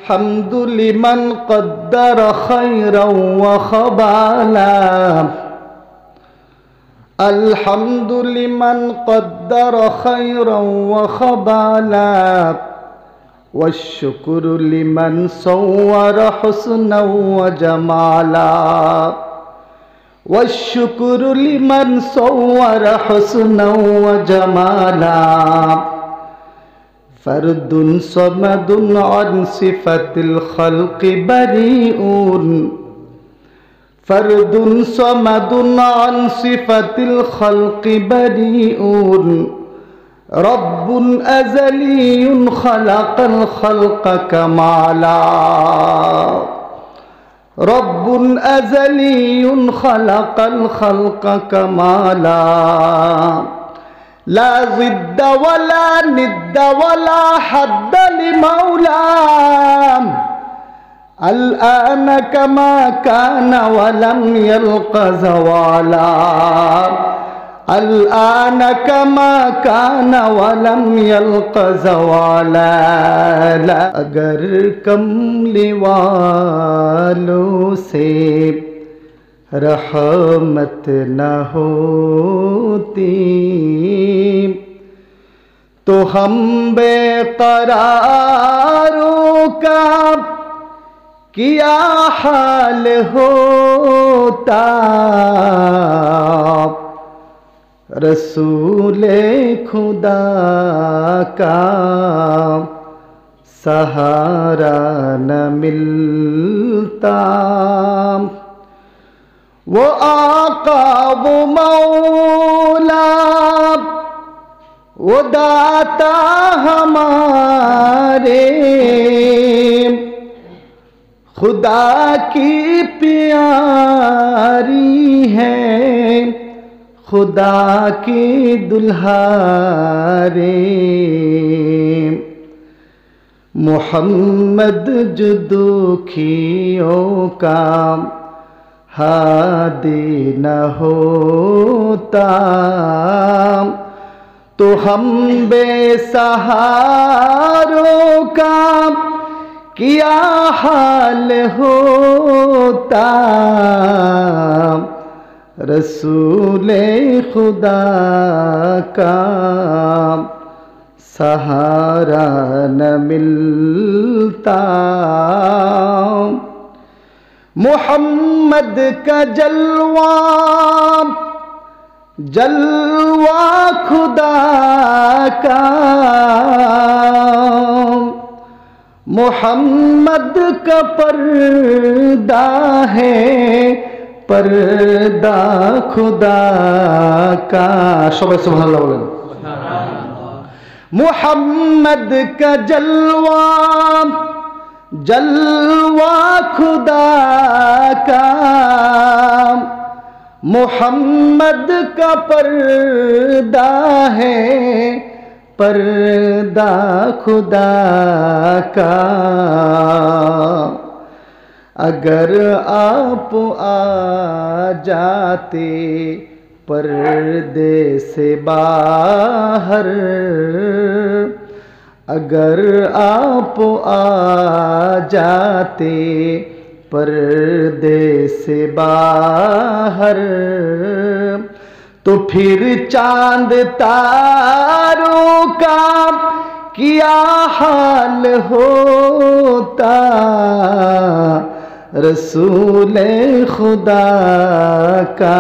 الحمد لمن قدر خيرا وخبالا الحمد لمن قدر خيرا وخبالا والشكر لمن صور حسنا وجمالا والشكر لمن صور حسنا وجمالا فرد صمد عن صفة الخلق بريء فرد صمد عن صفة الخلق بريء رب أزلي خلق الخلق كمالا رب أزلي خلق الخلق كمالا لا ضد ولا ند ولا حد لمولاه الآن كما كان ولم يلق زوالا الآن كما كان ولم يلق زوالا अगर कमली वालों से रहमत न होती तो हम बेकरारों का क्या हाल होता रसूले खुदा का सहारा न मिलता वो आका वो मौला वो दाता हमारे खुदा की प्यारी है खुदा की दुल्हारे मोहम्मद जो दुखियों का हादी न होता तो हम बेसहारों का क्या हाल होता रसूले खुदा का सहारा न मिलता मोहम्मद का जलवा जलवा खुदा का मोहम्मद का पर्दा है पर्दा खुदा का सबे सुभानअल्लाह बोलें मोहम्मद का जलवा जलवा खुदा का मोहम्मद का पर्दा है पर्दा खुदा का अगर आप आ जाते पर्दे से बाहर अगर आप आ जाते पर्दे से बाहर तो फिर चांद तारों का क्या हाल होता रसूले खुदा का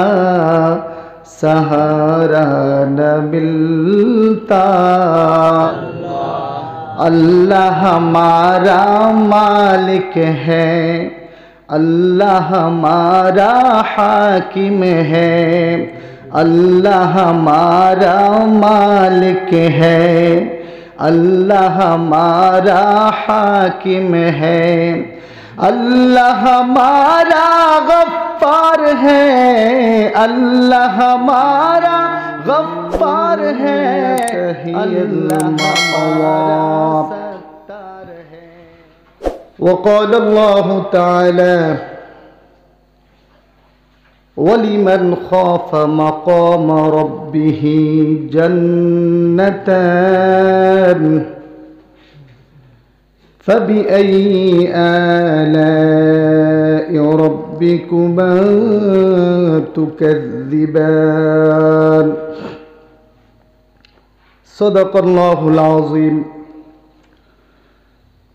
सहारा न मिलता अल्लाह हमारा मालिक है अल्लाह हमारा हाकिम है अल्लाह हमारा मालिक है अल्लाह हमारा हाकिम है अल्लाह हमारा गफ्फार है अल्लाह हमारा गफ्फार है अल्लाह हमारा सत्तार है वक़ाल अल्लाह तआला वलिमन खाफ मक़ाम रब्बिही जन्नतान فبأي آلاء ربكما تكذبان صدق الله العظيم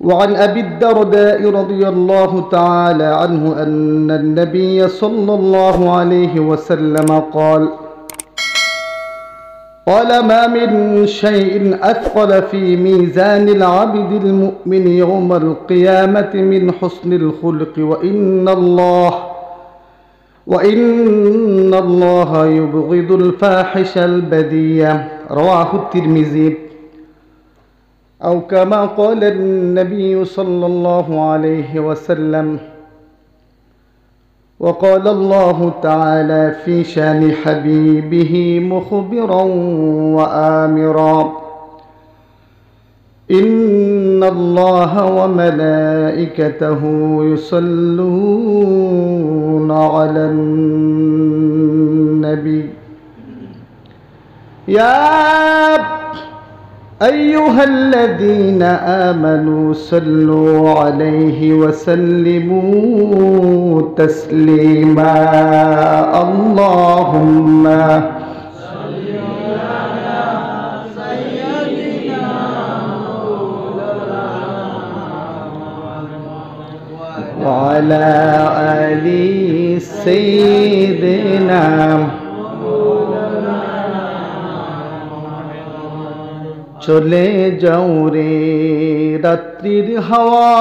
وعن أبي الدرداء رضي الله تعالى عنه أن النبي صلى الله عليه وسلم قال ما من شيء أثقل في ميزان العبد المؤمن يوم القيامة من حسن الخلق وإن الله يبغض الفاحش البذيء رواه الترمذي أو كما قال النبي صلى الله عليه وسلم وقال الله تعالى في شان حبيبه مخبرا وآمرا إن الله وملائكته يصلون على النبي يا أيها الذين آمنوا صلوا عليه وسلموا تسليما اللهم صل على سيدنا وعلى آل سيدنا চলে যাও রে রাত্রির হাওয়া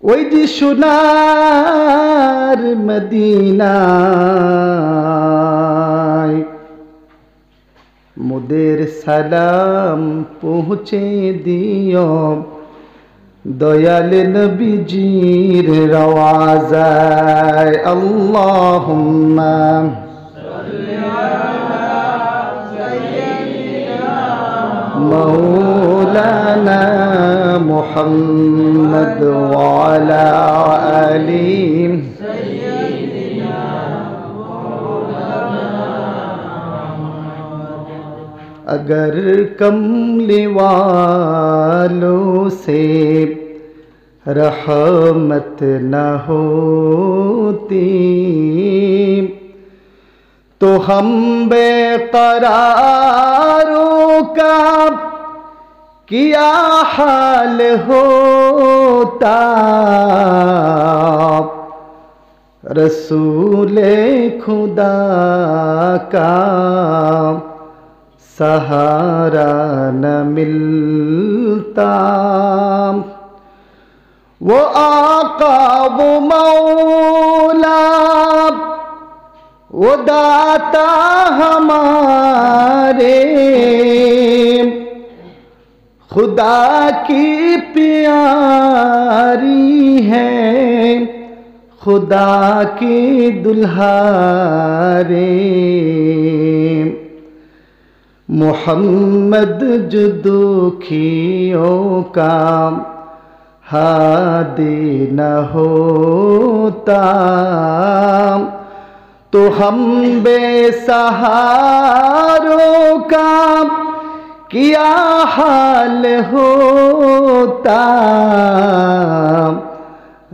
ওই যে সোনার মদিনায় মোদের সালাম পৌঁছে দিও দয়াল নবীজির রওয়াজায় আল্লাহুম্মা مولانا محمد وعلى آله سيدنا अगर कमली वालों से रहमत न होती तो हम बेकरारों का क्या हाल होता रसूले खुदा का सहारा न मिलता वो आका वो मौला वो दाता हमारे खुदा की प्यारी है खुदा की दुल्हारे मोहम्मद जो दुखियों का हादी न होता तो हम बेसहारों का क्या हाल होता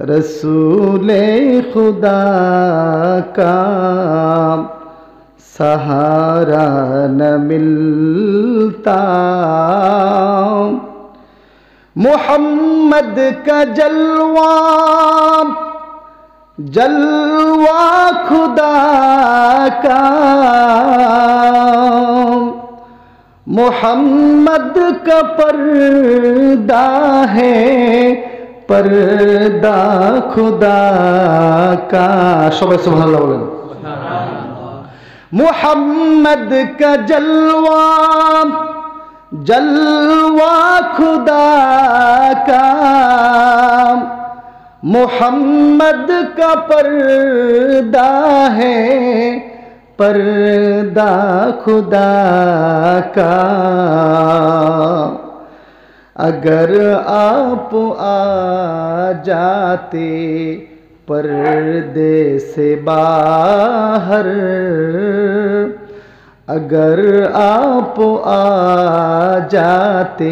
रसूले खुदा का सहारा न मिलता मोहम्मद का जलवा जलवा खुदा का मोहम्मद का पर्दा है पर्दा खुदा का सबाई सुभान अल्लाह बोलें मोहम्मद का जलवा जलवा खुदा का मोहम्मद का पर्दा है पर्दा खुदा का अगर आप आ जाते पर्दे से बाहर अगर आप आ जाते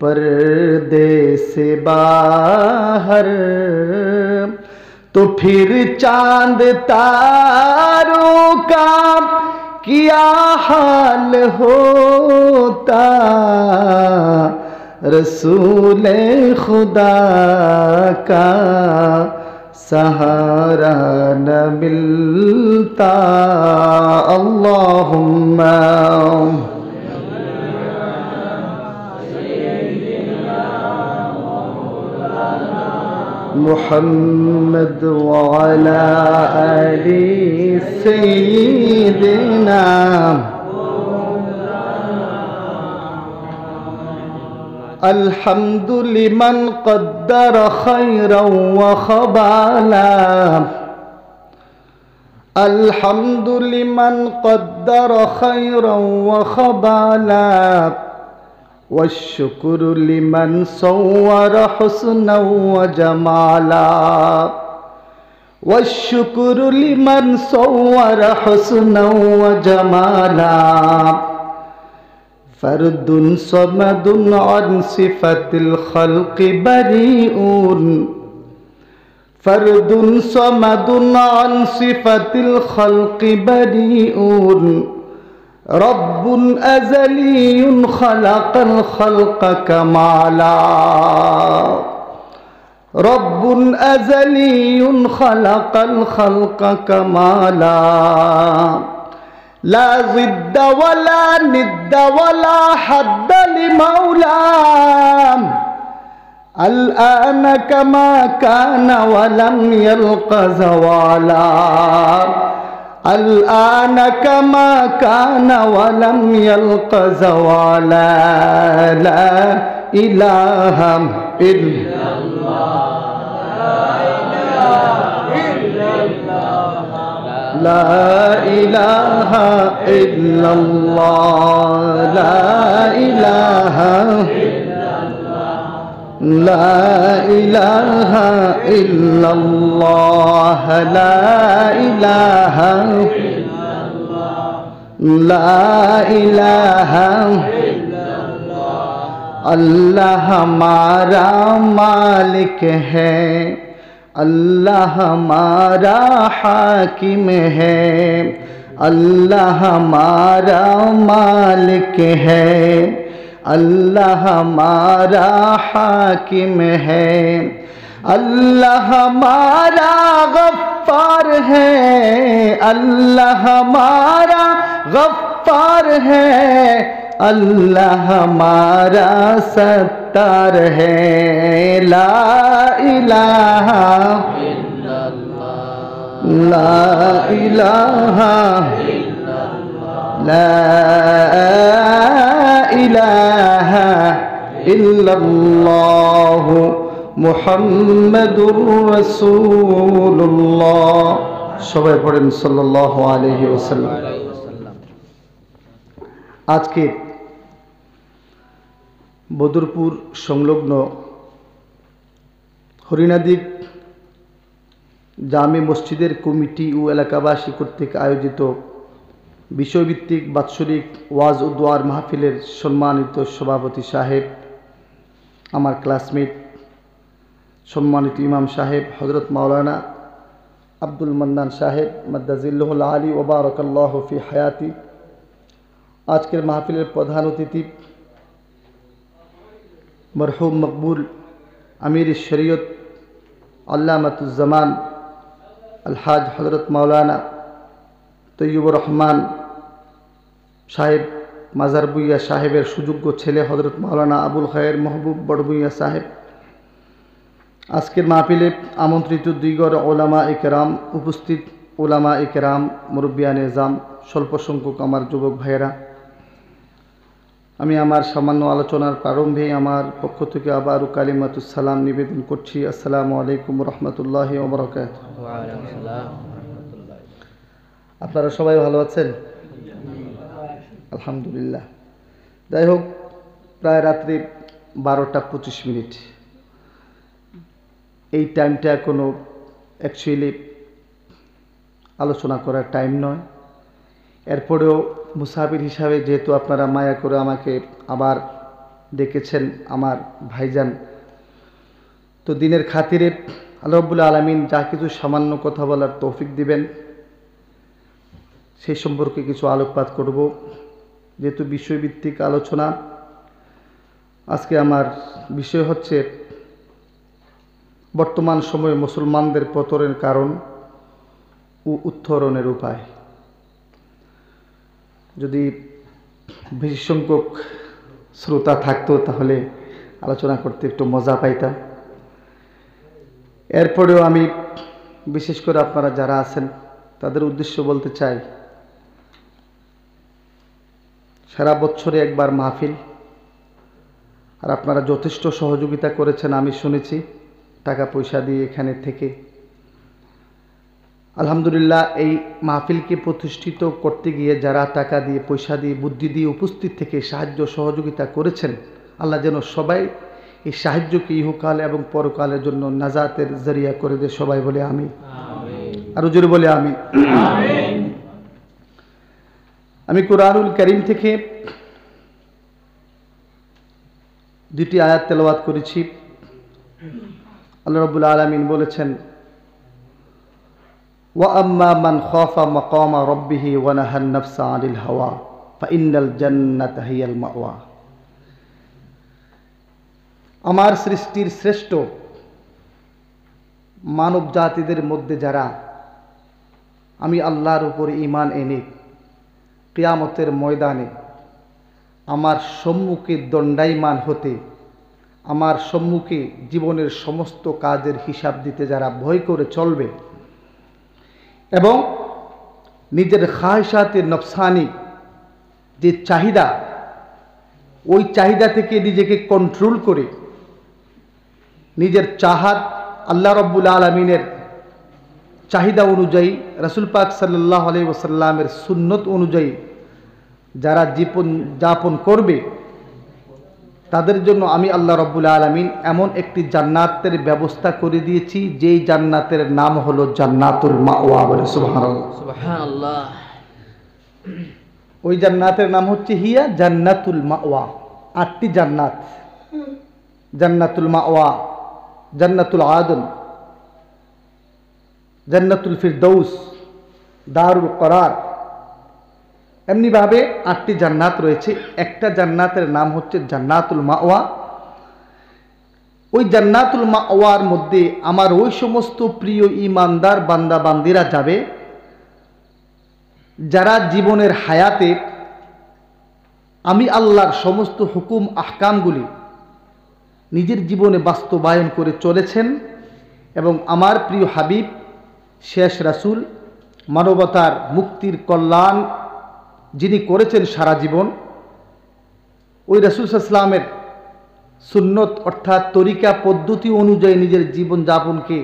पर्दे से बाहर तो फिर चांद तारों का क्या हाल होता। रसूल खुदा का सहारा न मिलता। अल्लाहुम्मा मुहम्मद व अला आलि सय्यिदिना। अल्हम्दु लिमन क़द्दर खैरन व ख़बाला। अल्हम्दु लिमन क़द्दर खैरन व ख़बाला। वश्शुक्रु लिमन सव्वर हुस्नन व जमाला। वश्शुक्रु लिमन सव्वर हुस्नन व जमाला। फर्दुन समदुन अन सिफतिल खल्क़ि बरीउन। फर्दुन समदुन अन सिफतिल खल्क़ि बरीउन। रब्बुन अज़लियुन खलक़ल खल्क़ कमाला। रब्बुन अज़लियुन खलक़ल खल्क़ कमाला। ला ज़िद्द वला निद्द वला हद्द लिमौला। अल-आन कमा कान वलम यल्क़ ज़वाला। अल-आन कमा कान वलम यल्क़ ज़वाला। ला इलाहा इल्लल्लाह। ला इलाहा इल्लल्लाह। ला इलाहा ला इलाहा इल्लल्लाह। ला इलाहा ला इलाहा। अल्लाह हमारा मालिक है। अल्लाह हमारा हाकिम है। अल्लाह हमारा मालिक है। अल्लाह हमारा हाकिम है। अल्लाह हमारा गफ्फार है। अल्लाह हमारा गफ्फार है। अल्लाह हमारा सत्तार है। ला इलाहा इल्लल्लाह। ला इलाहा ला इलाहा इल्लल्लाह मुहम्मदुर रसूलुल्लाह। সবাই পড়েন সাল্লাল্লাহু আলাইহি ওয়াসাল্লাম। আজকে বদরপুর সংলগ্ন হরিণাদ্বীপ জামে মসজিদের কমিটি ও এলাকাবাসী কর্তৃক আয়োজিত বিষয়ভিত্তিক বাৎসরিক ওয়াজ ও দোয়ার মাহফিলের সম্মানিত সভাপতি সাহেব, আমার ক্লাসমেট সম্মানিত ইমাম সাহেব হযরত মাওলানা আব্দুল মান্নান সাহেব মাদ্দাজিল্লাহুল আলী ওয়া বারাকাল্লাহু ফি হায়াতি, আজকের মাহফিলের প্রধান অতিথি মরহুম মকবুল আমির শরীয়ত আল্লামাতুজ্জামান আলহাজ হযরত মাওলানা তৈয়বুর রহমান সাহেব মাজার বুইয়া সাহেবের সুযোগ্য ছেলে হযরত মাওলানা আবুল খায়ের মাহবুব বড়বুইয়া সাহেব, আজকের মাহফিলে আমন্ত্রিত দুইগর ওলামা ইকরাম, উপস্থিত ওলামা ইকরাম, মুরব্বিয়ান নিজাম, স্বল্প সংখ্যক আমার যুবক ভাইয়েরা, আমি আমার সামান্য আলোচনার প্রারম্ভে আমার পক্ষ থেকে আবারও কালিমাতুস সালাম নিবেদন করছি। আসসালামু আলাইকুম রহমতুল্লাহি ওয়া বারাকাতুহু। ওয়া আলাইকুম আসসালাম ওয়া রাহমাতুল্লাহ। আপনারা সবাই ভালো আছেন? আলহামদুলিল্লাহ। যাই হোক, প্রায় রাত্রি 12:25। এই টাইমটা কোনো অ্যাকচুয়ালি আলোচনা করার টাইম নয়। এরপরেও মুসাফির হিসাবে যেহেতু আপনারা মায়া করে আমাকে আবার ডেকেছেন আমার ভাইজান, তো দিনের খাতিরে আল্লাহ রাব্বুল আলামিন যা কিছু সামান্য কথা বলার তৌফিক দিবেন সেই সম্পর্কে কিছু আলোকপাত করব। যেহেতু বিষয়ভিত্তিক আলোচনা, আজকে আমার বিষয় হচ্ছে বর্তমান সময়ে মুসলমানদের পতনের কারণ ও উত্তরণের উপায়। যদি বেশি সংখ্যক শ্রোতা থাকতো তাহলে আলোচনা করতে একটু মজা পাইতাম। এরপরেও আমি বিশেষ করে আপনারা যারা আছেন তাদের উদ্দেশ্য বলতে চাই, সারা বছরে একবার মাহফিল, আর আপনারা যথেষ্ট সহযোগিতা করেছেন আমি শুনেছি টাকা পয়সা দিয়ে এখানে থেকে। আলহামদুলিল্লাহ, এই মাহফিলকে প্রতিষ্ঠিত করতে গিয়ে যারা টাকা দিয়ে, পয়সা দিয়ে, বুদ্ধি দিয়ে উপস্থিত থেকে সাহায্য সহযোগিতা করেছেন, আল্লাহ যেন সবাই এই সাহায্যকে ইহকাল এবং পরকালের জন্য নাজাতের জরিয়া করে দে। সবাই বলে আমি, আরো জোরে বলে আমি। আমি কুরআনুল কারীম থেকে দুটি আয়াত তেলাওয়াত করেছি। আল্লাহ রাব্বুল আলামিন বলেছেন, ওয়া আম্মা মান খাফা মাকামা রাব্বিহি ওয়া নাহান নাফসা আনিল হাওয়া ফাইন্নাল জান্নাতা হিয়াল মাওয়া। আমার সৃষ্টির শ্রেষ্ঠ মানব জাতিদের মধ্যে যারা আমি আল্লাহর উপর ঈমান এনে কিয়ামতের ময়দানে আমার সম্মুখে দণ্ডায়মান হতে, আমার সম্মুখে জীবনের সমস্ত কাজের হিসাব দিতে যারা ভয় করে চলবে এবং নিজের খায়সাতে নফসানি যে চাহিদা, ওই চাহিদা থেকে নিজেকে কন্ট্রোল করে নিজের চাহাত আল্লাহ রাব্বুল আলামিনের চাহিদা অনুযায়ী, রাসূল পাক সাল্লাল্লাহু আলাইহি ওয়াসাল্লামের সুন্নত অনুযায়ী যারা জীবন যাপন করবে তাদের জন্য আমি আল্লাহ রাব্বুল আলামিন এমন একটি জান্নাতের ব্যবস্থা করে দিয়েছি, যেই জান্নাতের নাম হলো জান্নাতুল মাওয়া। বলে সুবহানাল্লাহ, সুবহানাল্লাহ। ওই জান্নাতের নাম হচ্ছে হিয়া জান্নাতুল মাওয়া। 8টি জান্নাত, জান্নাতুল মাওয়া, জান্নাতুল আদন, জান্নাতুল ফিরদৌস, দারুল করার, এমনিভাবে 8টি জান্নাত রয়েছে। একটা জান্নাতের নাম হচ্ছে জান্নাতুল মাওয়া। ওই জান্নাতুল মাওয়ার মধ্যে আমার ওই সমস্ত প্রিয় ঈমানদার বান্দা বান্দিরা যাবে যারা জীবনের হায়াতে আমি আল্লাহর সমস্ত হুকুম আহকামগুলি নিজের জীবনে বাস্তবায়ন করে চলেছেন এবং আমার প্রিয় হাবিব শেষ রাসূল, মানবতার মুক্তির কল্যাণ যিনি করেছেন সারা জীবন, ওই রাসূল সাল্লাল্লাহু আলাইহি ওয়াসাল্লামের সুন্নত অর্থাৎ তরিকা পদ্ধতি অনুযায়ী নিজের জীবনযাপনকে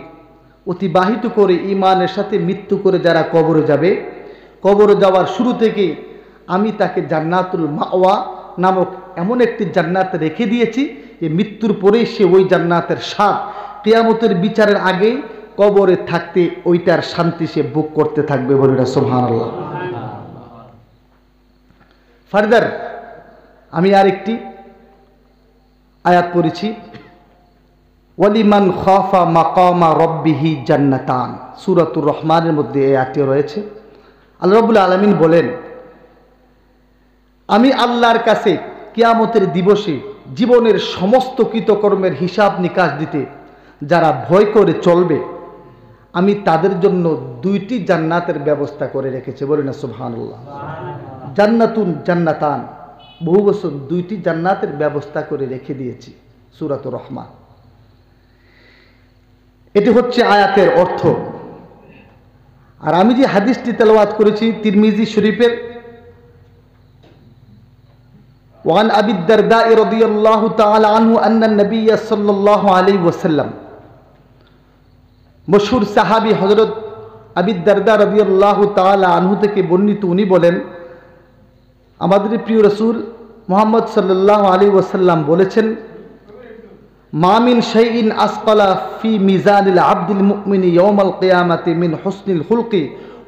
অতিবাহিত করে ঈমানের সাথে মৃত্যু করে যারা কবরে যাবে, কবরে যাওয়ার শুরু থেকে আমি তাকে জান্নাতুল মাওয়া নামক এমন একটি জান্নাত রেখে দিয়েছি যে মৃত্যুর পরেই সে ওই জান্নাতের স্বাদ কিয়ামতের বিচারের আগে কবরে থাকতে ওইটার শান্তি সে ভোগ করতে থাকবে। বলে সুবহানাল্লাহ। ফার্দার আমি আরেকটি আয়াত পড়েছি, ওয়ালিমান খাফা মাকামা রাব্বিহি জান্নাতান। সূরাতুর রহমানের মধ্যে এই আয়াতটি রয়েছে। আল্লাহ রাব্বুল আলামিন বলেন, আমি আল্লাহর কাছে কিয়ামতের দিবসে জীবনের সমস্ত কৃতকর্মের হিসাব নিকাশ দিতে যারা ভয় করে চলবে আমি তাদের জন্য 2টি জান্নাতের ব্যবস্থা করে রেখেছি। বলি না সুবহানাল্লাহ। জান্নাতুন জান্নাতান, বহু বছর 2টি জান্নাতের ব্যবস্থা করে রেখে দিয়েছি। সূরাতুর রহমান। এটি হচ্ছে আয়াতের অর্থ। আর আমি যে হাদিসটি তেলাওয়াত করেছি তিরমিজি শরীফের, ওয়ান আবি দারদা রাদিয়াল্লাহু তাআলা আনহু আন্না নবী সাল্লাল্লাহু আলাইহি ওয়াসাল্লাম, মশহুর সাহাবী হযরত আবি দারদা রাদিয়াল্লাহু তাআলা আনহু থেকে বর্ণিত, উনি বলেন আমাদের প্রিয় রাসূল মুহাম্মদ সাল্লাল্লাহু আলাইহি ওয়াসাল্লাম বলেছেন, মা মিন শাইইন আসকালা ফি মিজানিল আবদিল মুমিনি ইয়াউমাল কিয়ামাতি মিন হুসনিল খুলকি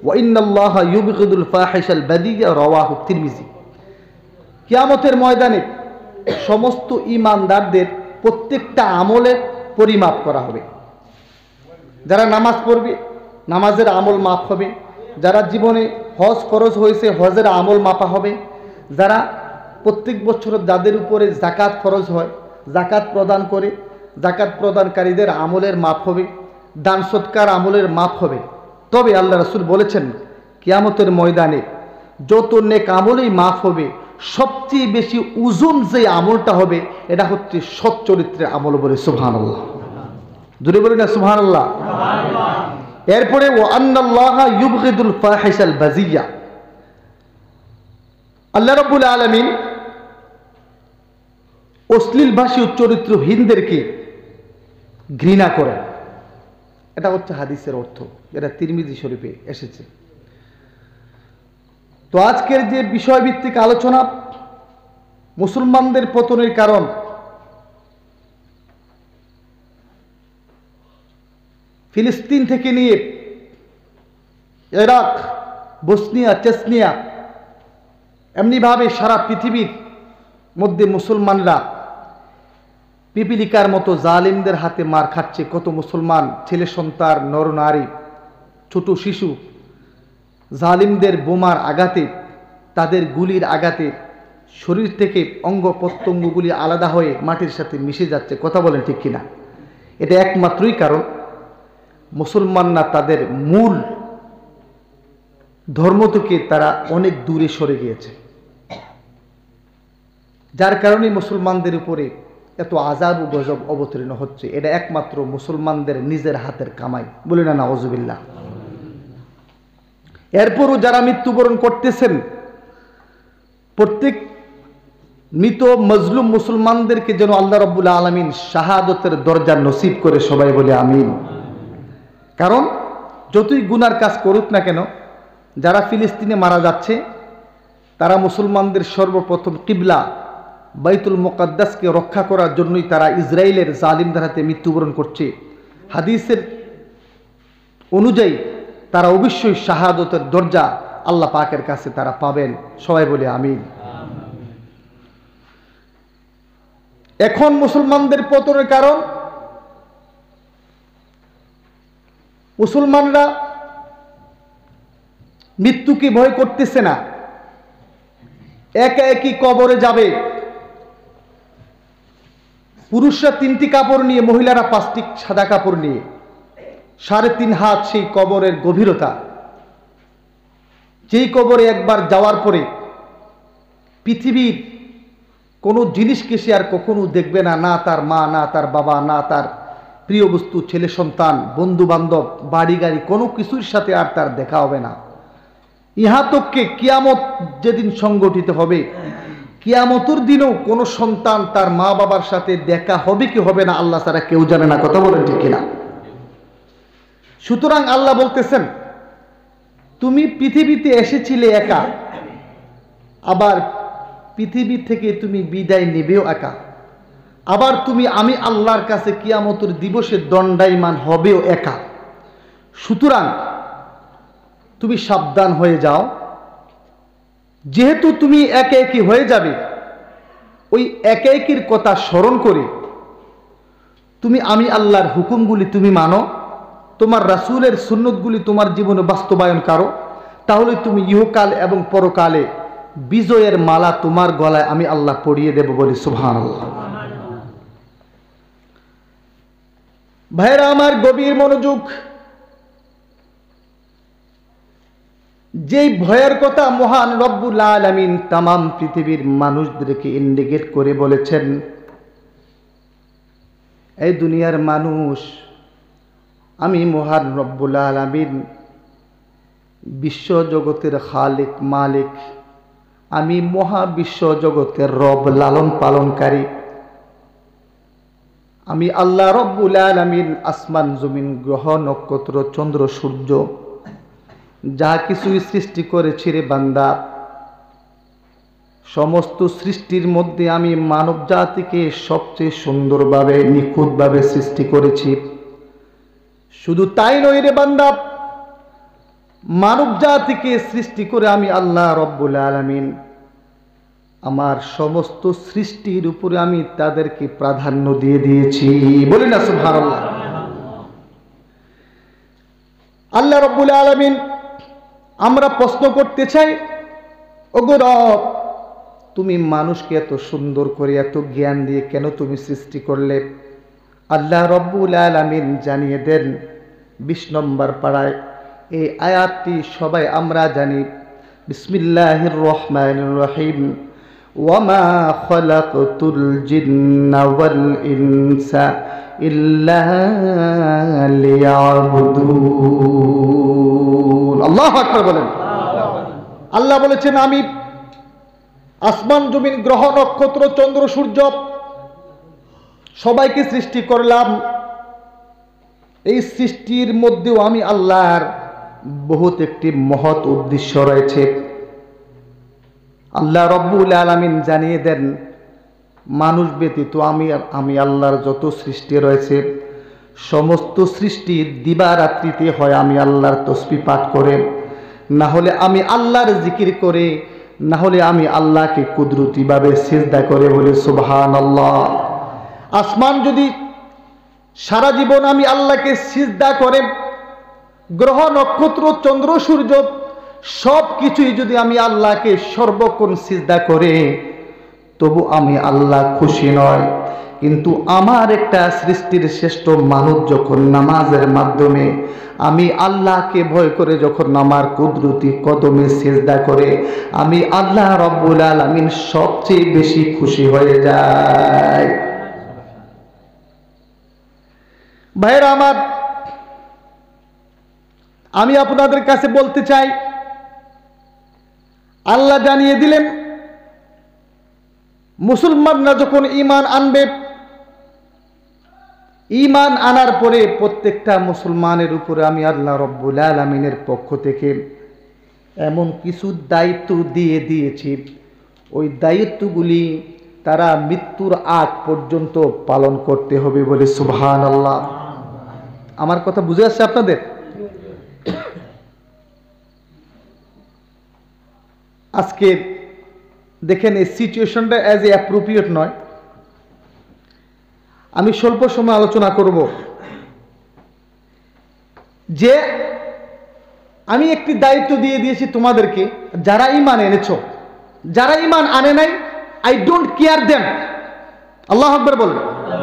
ওয়া ইন্নাল্লাহা ইউবগিদুল ফাহিশাল বাদিয়া রাওয়াহু তিরমিজি। কিয়ামতের ময়দানে সমস্ত ঈমানদারদের প্রত্যেকটা আমলের পরিমাপ করা হবে। যারা নামাজ পড়বে নামাজের আমল মাপ হবে, যারা জীবনে হজ ফরজ হয়েছে হজের আমল মাপা হবে, যারা প্রত্যেক বছর যাদের উপরে যাকাত ফরজ হয় যাকাত প্রদান করে যাকাত প্রদানকারীদের আমলের মাপ হবে, দান সৎকার আমলের মাপ হবে। তবে আল্লাহ রাসূল বলেছেন কিয়ামতের ময়দানে যত নেক আমলই মাফ হবে, সবচেয়ে বেশি ওজন যে আমলটা হবে এটা হচ্ছে সৎ চরিত্রের আমল। বলে সুবহানাল্লাহ, জোরে বলি না সুবহানাল্লাহ। এরপরে ওয়া আন্নাল্লাহা ইউবগিদুল ফাহিশাল বাজিয়া, আল্লাহ রাব্বুল আলামিন অশ্লীল ভাষী ও চরিত্রহীনদেরকে ঘৃণা করেন। এটা হচ্ছে হাদিসের অর্থ, এটা তিরমিজি শরীফে এসেছে। তো আজকের যে বিষয়ভিত্তিক আলোচনা, মুসলমানদের পতনের কারণ, ফিলিস্তিন থেকে নিয়ে ইরাক, বসনিয়া, চেচনিয়া, এমনিভাবে সারা পৃথিবীর মধ্যে মুসলমানরা পিপিলিকার মতো জালিমদের হাতে মার খাচ্ছে। কত মুসলমান ছেলে সন্তান, নরনারী, ছোট শিশু জালিমদের বোমার আঘাতে, তাদের গুলির আঘাতে শরীর থেকে অঙ্গ প্রত্যঙ্গগুলি আলাদা হয়ে মাটির সাথে মিশে যাচ্ছে। কথা বলেন ঠিক কিনা? এটা একমাত্রই কারণ মুসলমানরা তাদের মূল ধর্ম থেকে তারা অনেক দূরে সরে গিয়েছে, যার কারণে মুসলমানদের উপরে এত আযাব ও গজব অবতীর্ণ হচ্ছে। এটা একমাত্র মুসলমানদের নিজের হাতের কামাই। বলি না নাউযুবিল্লাহ। এরপরও যারা মৃত্যুবরণ করতেছেন, প্রত্যেক মৃত মজলুম মুসলমানদেরকে যেন আল্লাহ রাব্বুল আলামিন শাহাদতের দরজা নসিব করে, সবাই বলে আমিন। কারণ যতই গুনার কাজ করুক না কেন, যারা ফিলিস্তিনে মারা যাচ্ছে তারা মুসলমানদের সর্বপ্রথম কিবলা বাইতুল মুকাদ্দাসকে রক্ষা করার জন্যই তারা ইসরায়েলের জালিমদের হাতে মৃত্যুবরণ করছে। হাদিসের অনুযায়ী তারা অবশ্যই শাহাদতের দরজা আল্লাহ পাকের কাছে তারা পাবেন। সবাই বলে আমিন। এখন মুসলমানদের পতনের কারণ, মুসলমানরা মৃত্যুকে ভয় করতেছে না, একা একই কবরে যাবে। পুরুষরা 3টি কাপড় নিয়ে, মহিলারা 5টি সাদা কাপড় নিয়ে, 3.5 হাত সেই কবরের গভীরতা। যেই কবরে একবার যাওয়ার পরে পৃথিবীর কোনো জিনিসকে সে আর কখনো দেখবে না, না তার মা, না তার বাবা, না তার প্রিয় বস্তু, ছেলে সন্তান, বন্ধু বান্ধব, বাড়ি গাড়ি, কোনো কিছুর সাথে আর তার দেখা হবে না। ইহা তোকে কিয়ামত যেদিন সংগঠিত হবে, কিয়ামতের দিনেও কোনো সন্তান তার মা বাবার সাথে দেখা হবে কি হবে না আল্লাহ ছাড়া কেউ জানে না। কথা বলেন ঠিক কিনা? সুতরাং আল্লাহ বলতেছেন, তুমি পৃথিবীতে এসেছিলে একা, আবার পৃথিবী থেকে তুমি বিদায় নেবেও একা, আবার তুমি আমি আল্লাহর কাছে কিয়ামতের দিবসে দণ্ডায়মান হবেও একা। সুতরাং তুমি সাবধান হয়ে যাও। যেহেতু তুমি একে একই হয়ে যাবে, ওই একে একির কথা স্মরণ করে তুমি আমি আল্লাহর হুকুমগুলি তুমি মানো, তোমার রাসূলের সুন্নতগুলি তোমার জীবনে বাস্তবায়ন করো, তাহলে তুমি ইহকাল এবং পরকালে বিজয়ের মালা তোমার গলায় আমি আল্লাহ পরিয়ে দেব। বলি সুবহানাল্লাহ। ভাইরা আমার, গভীর মনোযোগ। যেই ভয়ের কথা মহান রব্বুল আলামিন তামাম পৃথিবীর মানুষদেরকে ইন্ডিকেট করে বলেছেন, এই দুনিয়ার মানুষ, আমি মহান রব্বুল আলামিন বিশ্ব জগতের খালিক মালিক, আমি মহা বিশ্ব জগতের রব, লালন পালনকারী। আমি আল্লাহ রব্বুল আলামিন আসমান জমিন গ্রহ নক্ষত্র চন্দ্র সূর্য যা কিছুই সৃষ্টি করেছি রে বান্দা, সমস্ত সৃষ্টির মধ্যে আমি মানব জাতিকে সবচেয়ে সুন্দরভাবে নিখুঁতভাবে সৃষ্টি করেছি। শুধু তাই নয় রে বান্দা, মানব জাতিকে সৃষ্টি করে আমি আল্লাহ রব্বুল আলামিন আমার সমস্ত সৃষ্টির উপরে আমি তাদেরকে প্রাধান্য দিয়ে দিয়েছি। বলি না সুবহানাল্লাহ। আল্লাহ রব্বুল আলামিন, আমরা প্রশ্ন করতে চাই, ওগো রব, তুমি মানুষকে এত সুন্দর করে এত জ্ঞান দিয়ে কেন তুমি সৃষ্টি করলে? আল্লাহ রব্বুল আলামিন জানিয়ে দেন 20 নম্বর পাড়ায়। এই আয়াতটি সবাই আমরা জানি। বিসমিল্লাহির রহমানির রহিম। ওয়ামা খালাকতুল জিন্না ওয়াল ইনসা ইল্লা লিয়াবুদুন। আল্লাহু আকবার বলেন। আল্লাহ বলেছেন, আমি আসমান জমিন গ্রহ নক্ষত্র চন্দ্র সূর্য সবাইকে সৃষ্টি করলাম। এই সৃষ্টির মধ্যেও আমি আল্লাহর বহুত একটি মহৎ উদ্দেশ্য রয়েছে। আল্লাহ রব্বুল আলামিন জানিয়ে দেন, মানুষ ব্যতীত আমি আল্লাহর যত সৃষ্টি রয়েছে সমস্ত সৃষ্টি দিবারাত্রিতে হয় আমি আল্লাহর তসবিহ পাঠ করে, না হলে আমি আল্লাহর জিকির করে, না হলে আমি আল্লাহকে কুদরতিভাবে সিজদা করে। বলে সুবহানাল্লাহ। আসমান যদি সারা জীবন আমি আল্লাহকে সিজদা করে, গ্রহ নক্ষত্র চন্দ্র সূর্য সব কিছুই যদি আমি আল্লাহকে সর্বক্ষণ সিজদা করে, তবু আমি আল্লাহ খুশি নয়। কিন্তু আমার একটা সৃষ্টির শ্রেষ্ঠ মানুষ যখন নামাজের মাধ্যমে আমি আল্লাহকে ভয় করে যখন আমার কুদরতি কদমে সিজদা করে, আমি আল্লাহ রব্বুল আলামিন সবচেয়ে বেশি খুশি হয়ে যায়। ভাইরা আমার, আমি আপনাদের কাছে বলতে চাই, আল্লাহ জানিয়ে দিলেন মুসলমানরা যখন ঈমান আনবে, ঈমান আনার পরে প্রত্যেকটা মুসলমানের উপরে আমি আল্লাহ রব্বুল আলামিনের পক্ষ থেকে এমন কিছু দায়িত্ব দিয়ে দিয়েছি, ওই দায়িত্বগুলি তারা মৃত্যুর আগ পর্যন্ত পালন করতে হবে। বলে সুবহানাল্লাহ। আমার কথা বুঝে আসছে আপনাদের? আজকে দেখেন, এই সিচুয়েশনটা অ্যাজ এ অ্যাপ্রোপ্রিয়েট নয়। আমি স্বল্প সময় আলোচনা করব যে আমি একটি দায়িত্ব দিয়ে দিয়েছি তোমাদেরকে, যারা ঈমান এনেছো, যারা ঈমান আনে নাই, আই ডোন্ট কেয়ার দেম। আল্লাহু আকবার বলেন।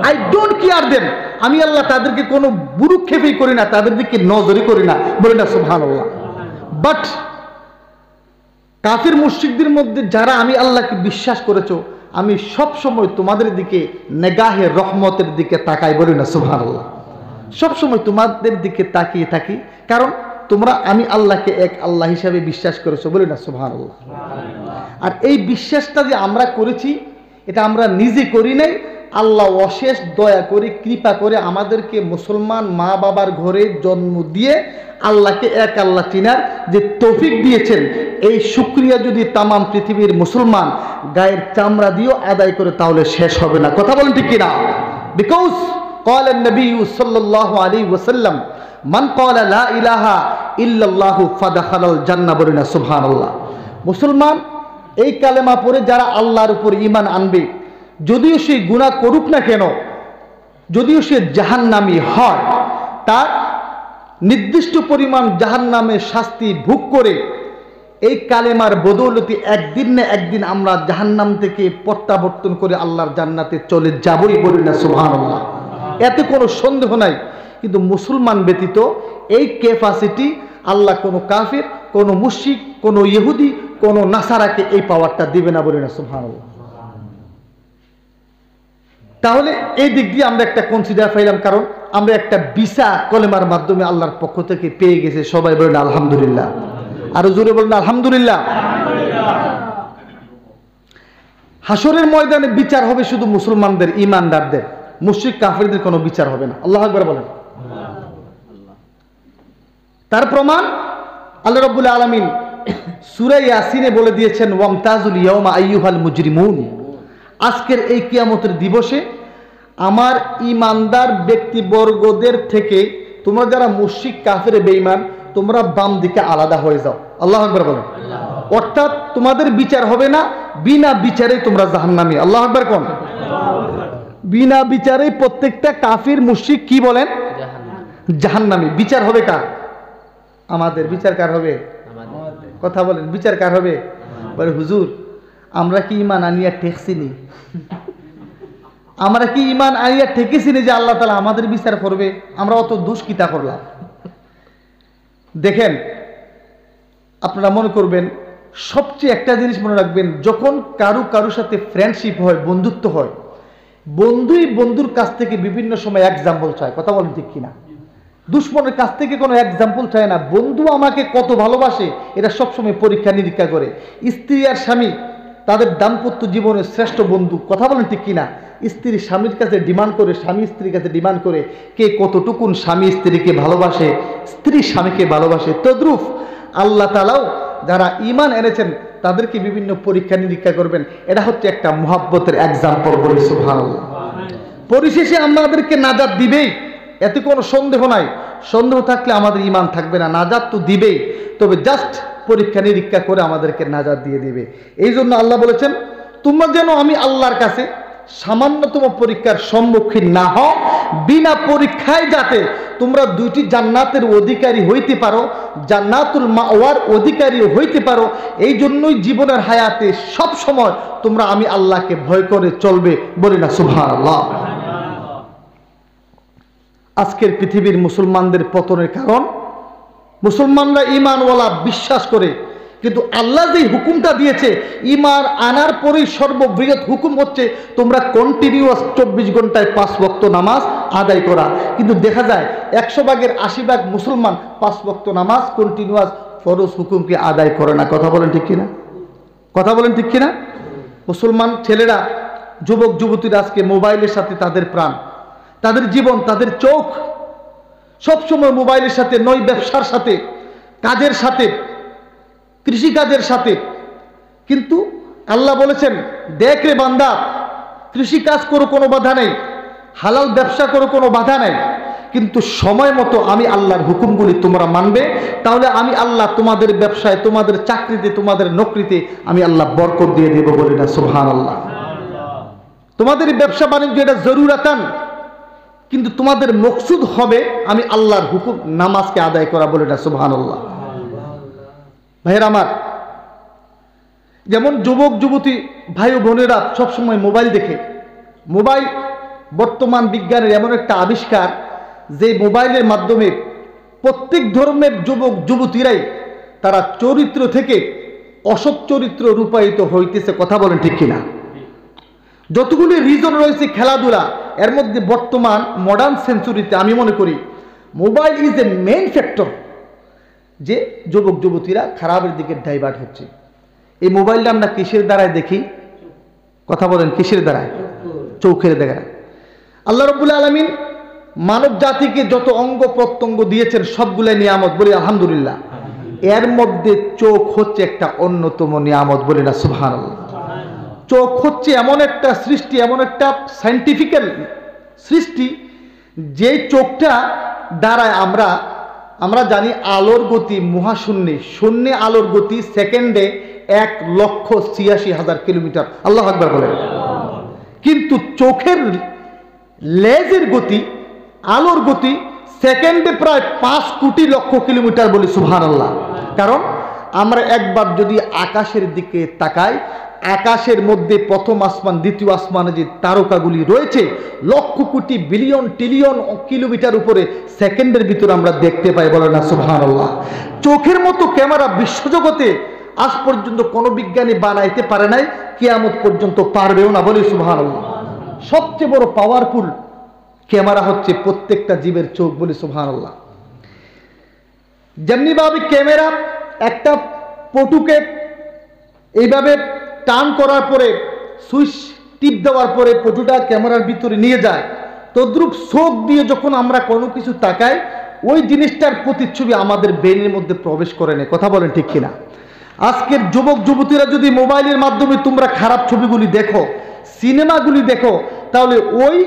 I don't care them. আমি আল্লাহ তাদেরকে কোনো বুরুক্ষেপই করি না, তাদের দিকে নজরই করি না। বলি না সুবহানাল্লাহ। বাট কাফির মুশরিকদের মধ্যে যারা আমি আল্লাহকে বিশ্বাস করেছো, আমি সব সময় তোমাদের দিকে নেগাহে রহমতের দিকে তাকাই। বলি না সুবহানাল্লাহ। সব সময় তোমাদের দিকে তাকিয়ে থাকি, কারণ তোমরা আমি আল্লাহকে এক আল্লাহ হিসাবে বিশ্বাস করেছো। বলি না সুবহানাল্লাহ। আর এই বিশ্বাসটা যে আমরা করেছি, এটা আমরা নিজে করি নাই, আল্লাহ অশেষ দয়া করে কৃপা করে আমাদেরকে মুসলমান মা বাবার ঘরে জন্ম দিয়ে আল্লাহকে এক আল্লাহ চিনার যে তৌফিক দিয়েছেন, এই শুকরিয়া যদি তামাম পৃথিবীর মুসলমান গায়ের চামড়া দিয়েও আদায় করে তাহলে শেষ হবে না। কথা বলেন ঠিক কিনা? বিকজ قال النبي صلى الله عليه وسلم من قال لا اله الا الله فدخل الجنه। বলেন সুবহানাল্লাহ। মুসলমান এই কালেমা পড়ে যারা আল্লাহর উপর ঈমান আনবে, যদিও সে গুনাহ করুক না কেন, যদিও সে জাহান্নামী হয়, তার নির্দিষ্ট পরিমাণ জাহান্নামের শাস্তি ভোগ করে এই কালেমার বদৌলতে একদিন না একদিন আমরা জাহান্নাম থেকে প্রত্যাবর্তন করে আল্লাহর জান্নাতে চলে যাবই। বলি না সুবহানাল্লাহ। এতে কোনো সন্দেহ নাই। কিন্তু মুসলমান ব্যতীত এই ক্যাপাসিটি আল্লাহ কোনো কাফির, কোনো মুশরিক, কোনো ইহুদি, কোনো নাসারাকে এই পাওয়ারটা দিবে না। বলি না সুবহানাল্লাহ। তাহলে এই দিক দিয়ে আমরা একটা কনসিডার পাইলাম, কারণ আমরা একটা ভিসা কলেমার মাধ্যমে আল্লাহর পক্ষ থেকে পেয়ে গেছে। সবাই বলেন আলহামদুলিল্লাহ। আরো জোরে বলেন আলহামদুলিল্লাহ। হাসরের ময়দানে বিচার হবে শুধু মুসলমানদের, ঈমানদারদের, মুশরিক কাফিরদের কোনো বিচার হবে না। আল্লাহু আকবার বলেন। তার প্রমাণ আল্লাহ রাব্বুল আলামিন সূরা ইয়াসিনে বলে দিয়েছেন, ওয়ামতাজুল ইয়াউমা আইয়ুহাল মুজরিমুন। আজকের এই কিয়ামতের দিবসে আমার ঈমানদার ব্যক্তিবর্গদের থেকে তোমরা যারা মুশরিক কাফের বেঈমান, তোমরা বাম দিকে আলাদা হয়ে যাও। আল্লাহু আকবার বলেন। অর্থাৎ তোমাদের বিচার হবে না, বিনা বিচারে তোমরা জাহান্নামী। আল্লাহু আকবার কোন? বিনা বিচারে প্রত্যেকটা কাফির মুশরিক কি বলেন? জাহান্নামী। বিচার হবে কার? আমাদের। বিচার কার হবে? কথা বলেন, বিচার কার হবে? বলে হুজুর আমরা কি ঈমান আনিয়া ঠেকছিনি? আমরা কি ঈমান আনিয়া ঠেকেছিনি যে আল্লাহ তাআলা আমাদের বিচার করবে? আমরা অত দুষ্কৃতা করলাম। দেখেন, আপনারা মনে করবেন, সবচেয়ে একটা জিনিস মনে রাখবেন, যখন কারুর সাথে ফ্রেন্ডশিপ হয়, বন্ধুত্ব হয়, বন্ধুই বন্ধুর কাছ থেকে বিভিন্ন সময় এক্সাম্পল চায়। কথা বলেন ঠিক কিনা? দুশ্মনের কাছ থেকে কোনো এক্সাম্পল চায় না। বন্ধু আমাকে কত ভালোবাসে এটা সবসময় পরীক্ষা নিরীক্ষা করে। স্ত্রী আর স্বামী তাদের দাম্পত্য জীবনের শ্রেষ্ঠ বন্ধু। কথা বলেন ঠিক কিনা? স্ত্রী স্বামীর কাছে ডিমান্ড করে, স্বামী স্ত্রীর কাছে ডিমান্ড করে কে কতটুকুন স্বামী স্ত্রীকে ভালোবাসে, স্ত্রী স্বামীকে ভালোবাসে। তদ্রুপ আল্লাহ তাআলাও যারা ঈমান এনেছেন তাদেরকে বিভিন্ন পরীক্ষা নিরীক্ষা করবেন। এটা হচ্ছে একটা মুহাব্বতের এক্সাম্পল। বলি সুবহানাল্লাহ। পরিশেষে আমাদেরকে নাজাত দিবেই, এতে কোনো সন্দেহ নাই। সন্দেহ থাকলে আমাদের ঈমান থাকবে না। নাজাত তো দিবেই, তবে জাস্ট পরীক্ষা নিরীক্ষা করে আমাদেরকে নাজাত দিয়ে দিবে। এই জন্য আল্লাহ বলেছেন, তোমরা যেন আমি আল্লাহর কাছে সামান্যতম পরীক্ষার সম্মুখীন না হও, বিনা পরীক্ষায় যাতে তোমরা দুইটি জান্নাতের অধিকারী হইতে পারো, জান্নাতুল মাওয়ার অধিকারী হইতে পারো। এই জন্যই জীবনের হায়াতে সব সময় তোমরা আমি আল্লাহকে ভয় করে চলবে। বলি না সুবহানাল্লাহ। আজকের পৃথিবীর মুসলমানদের পতনের কারণ, মুসলমানরা ঈমানওয়ালা বিশ্বাস করে, কিন্তু আল্লাহ যে হুকুমটা দিয়েছে ঈমান আনার পরেই সর্ববৃহৎ হুকুম হচ্ছে তোমরা কন্টিনিউয়াস 24 ঘন্টায় 5 ওয়াক্ত নামাজ আদায় করা। কিন্তু দেখা যায় 100 ভাগের 80 ভাগ মুসলমান 5 ওয়াক্ত নামাজ কন্টিনিউয়াস ফরজ হুকুমকে আদায় করে না। কথা বলেন ঠিক কিনা? কথা বলেন ঠিক কিনা? মুসলমান ছেলেরা, যুবক যুবতীরা আজকে মোবাইলের সাথে তাদের প্রাণ, তাদের জীবন, তাদের চোখ সবসময় মোবাইলের সাথে, নয় ব্যবসার সাথে, কাজের সাথে, কৃষিকাজের সাথে। কিন্তু আল্লাহ বলেছেন, দেখ রে বান্দা, কৃষিকাজ করো কোনো বাধা নেই, হালাল ব্যবসা করো কোনো বাধা নেই, কিন্তু সময় মতো আমি আল্লাহর হুকুমগুলি তোমরা মানবে, তাহলে আমি আল্লাহ তোমাদের ব্যবসায়, তোমাদের চাকরিতে, তোমাদের নকরিতে আমি আল্লাহ বরকত দিয়ে দেব। বলি না সুবহানাল্লাহ। তোমাদের ব্যবসা বাণিজ্য এটা জরুরাতান, কিন্তু তোমাদের মকসুদ হবে আমি আল্লাহর হুকুম, নামাজকে আদায় করা। বলে না সুবহানাল্লাহ। ভাইয়ের আমার, যেমন যুবক যুবতী ভাই ও বোনেরা সবসময় মোবাইল দেখে, মোবাইল বর্তমান বিজ্ঞানের এমন একটা আবিষ্কার যে মোবাইলের মাধ্যমে প্রত্যেক ধর্মের যুবক যুবতীরাই তারা চরিত্র থেকে অসৎ চরিত্র রূপায়িত হইতেছে। কথা বলেন ঠিক কিনা? যতগুলি রিজন রয়েছে খেলাধুলা, এর মধ্যে বর্তমান মডার্ন সেঞ্চুরিতে আমি মনে করি mobile is a main factor যে যুবক যুবতীরা খারাপের দিকে ডাইভার্ট হচ্ছে। এই মোবাইলটা আমরা কিসের দ্বারায় দেখি? কথা বলেন, কিসের দ্বারায়? চোখের দ্বারায়। আল্লাহ রাব্বুল আলামিন মানব জাতিকে যত অঙ্গ প্রত্যঙ্গ দিয়েছেন সবগুলাই নিয়ামত। বলি আলহামদুলিল্লাহ। এর মধ্যে চোখ হচ্ছে একটা অন্যতম নিয়ামত। বলি না সুবহানাল্লাহ। চোখ হচ্ছে এমন একটা সৃষ্টি, এমন একটা সায়েন্টিফিক্যাল সৃষ্টি, যে চোখটা দ্বারায় আমরা জানি আলোর গতি মহাশূন্যে, শূন্যে আলোর গতি সেকেন্ডে 1,86,000 কিলোমিটার। আল্লাহু আকবার বলেন। কিন্তু চোখের লেজের গতি, আলোর গতি সেকেন্ডে প্রায় 5 কোটি লক্ষ কিলোমিটার। বলি সুবহানাল্লাহ। কারণ আমরা একবার যদি আকাশের দিকে তাকাই, আকাশের মধ্যে প্রথম আসমান, দ্বিতীয় আসমানে যে তারকাগুলি রয়েছে lakh crore billion trillion kilometre উপরে সেকেন্ডের ভিতরে আমরা দেখতে পাই। বলে না সুবহানাল্লাহ। চোখের মতো ক্যামেরা বিশ্বজগতে আজ পর্যন্ত কোনো বিজ্ঞানী বানাইতে পারে নাই, কিয়ামত পর্যন্ত পারবেও না। বলি সুবহানাল্লাহ। সবচেয়ে বড় পাওয়ারফুল ক্যামেরা হচ্ছে প্রত্যেকটা জীবের চোখ। বলি সুবহানাল্লাহ। যেমনিভাবে ক্যামেরা একটা ফটোকে এইভাবে টার্ন করার পরে, সুইচ টিপ দেওয়ার পরে ফটোটা ক্যামেরার ভিতরে নিয়ে যায়, তদ্রূপ চোখ দিয়ে যখন আমরা কোনো কিছু তাকাই ওই জিনিসটার প্রতিচ্ছবি আমাদের ব্রেনের মধ্যে প্রবেশ করে নেয়। কথা বলেন ঠিক কিনা? আজকের যুবক যুবতীরা যদি মোবাইলের মাধ্যমে তোমরা খারাপ ছবিগুলি দেখো, সিনেমাগুলি দেখো, তাহলে ওই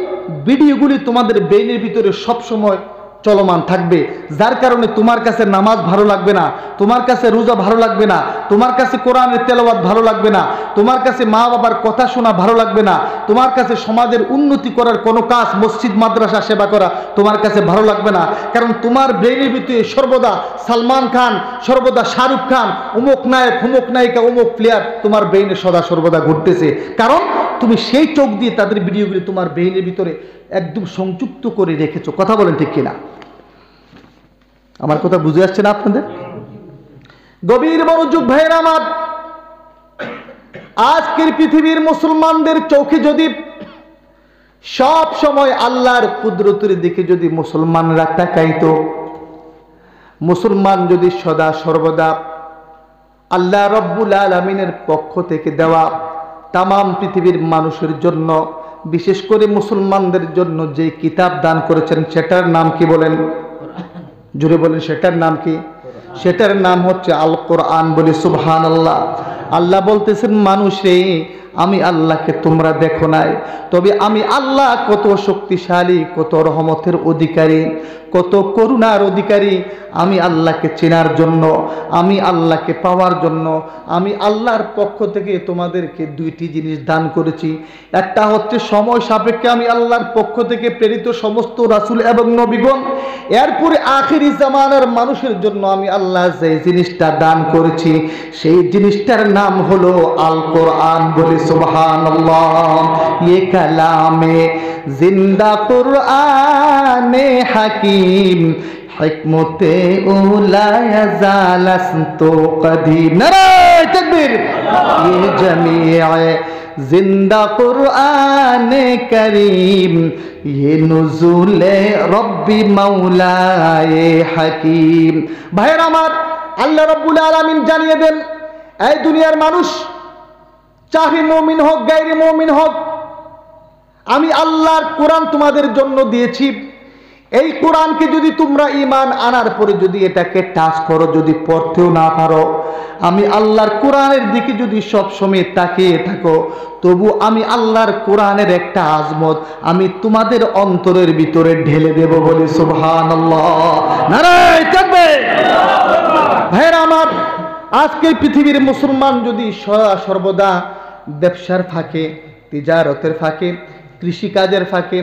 ভিডিওগুলি তোমাদের ব্রেনের ভিতরে সবসময় চলমান থাকবে, যার কারণে তোমার কাছে নামাজ ভালো লাগবে না, তোমার কাছে রোজা ভালো লাগবে না, তোমার কাছে কোরআনের তেলাওয়াত ভালো লাগবে না, তোমার কাছে মা বাবার কথা শোনা ভালো লাগবে না, তোমার কাছে সমাজের উন্নতি করার কোনো কাজ, মসজিদ মাদ্রাসা সেবা করা তোমার কাছে ভালো লাগবে না। কারণ তোমার ব্রেনের ভিতরে সর্বদা সালমান খান, সর্বদা শাহরুখ খান, অমুক নায়ক, অমুক নায়িকা, অমুক প্লেয়ার তোমার ব্রেনে সদা সর্বদা ঘুরতেছে। কারণ তুমি সেই চোখ দিয়ে তাদের ভিডিওগুলি তোমার ব্রেনের ভিতরে একদম সংযুক্ত করে রেখেছো। কথা বলেন ঠিক কিনা? আমার কথা বুঝে আসছে না আপনাদের? গভীর মনোযোগ ভাইয়েরা আমার, আজকের পৃথিবীর মুসলমানদের চোখে যদি সব সময় আল্লাহর কুদরতের দিকে যদি মুসলমানরা তাকাইতো, মুসলমান যদি সদা সর্বদা আল্লাহ রব্বুল আলামিনের পক্ষ থেকে দেওয়া তামাম পৃথিবীর মানুষের জন্য, বিশেষ করে মুসলমানদের জন্য যে কিতাব দান করেছেন সেটার নাম কি বলেন? জুড়ে বলেন, সেটার নাম কি? সেটার নাম হচ্ছে আল কোরআন। বলি সুবহানাল্লাহ। আল্লাহ বলতেছেন, মানুষে আমি আল্লাহকে তোমরা দেখো নাই, তবে আমি আল্লাহ কত শক্তিশালী, কত রহমতের অধিকারী, কত করুণার অধিকারী। আমি আল্লাহকে চেনার জন্য, আমি আল্লাহকে পাওয়ার জন্য আমি আল্লাহর পক্ষ থেকে তোমাদেরকে দুইটি জিনিস দান করেছি। একটা হচ্ছে সময় সাপেক্ষে আমি আল্লাহর পক্ষ থেকে প্রেরিত সমস্ত রাসূল এবং নবীগণ, এরপরে আখিরি জামানার মানুষের জন্য আমি আল্লাহ যে জিনিসটা দান করেছি সেই জিনিসটার নাম হলো আল কোরআন। বলি সুবহানাল্লাহ। ये कलामे जिंदा कुराने हकीम हिकमते उला यजालस्तो कदीम। नारे तकबीर। ये जमीए जिंदा कुराने करीम ये नुज़ुले रब्बी मौलाए हकीम। भाइरा আমার, আল্লাহ রাব্বুল আলামিন জানিয়ে দেন, এই দুনিয়ার মানুষ চাহে মুমিন হোক গায়রে মুমিন হোক, আমি আল্লাহর কোরআন তোমাদের জন্য দিয়েছি। এই কোরআনকে যদি তোমরা ঈমান আনার পরে যদি এটাকে টাচ করো, যদি পড়তেও না পারো, আমি আল্লাহর কোরআনের দিকে যদি সব সময় তাকিয়ে থাকো, তবু আমি আল্লাহর কোরআনের একটা আজমত আমি তোমাদের অন্তরের ভিতরে ঢেলে দেব। বলি সুবহানাল্লাহ। নারায়ে তাকবীর। ভাইরা আমার, আজকে পৃথিবীর মুসলমান যদি সর্বদা ব্যবসার ফাঁকে, তিজারতের ফাঁকে, কৃষিকাজের ফাঁকে,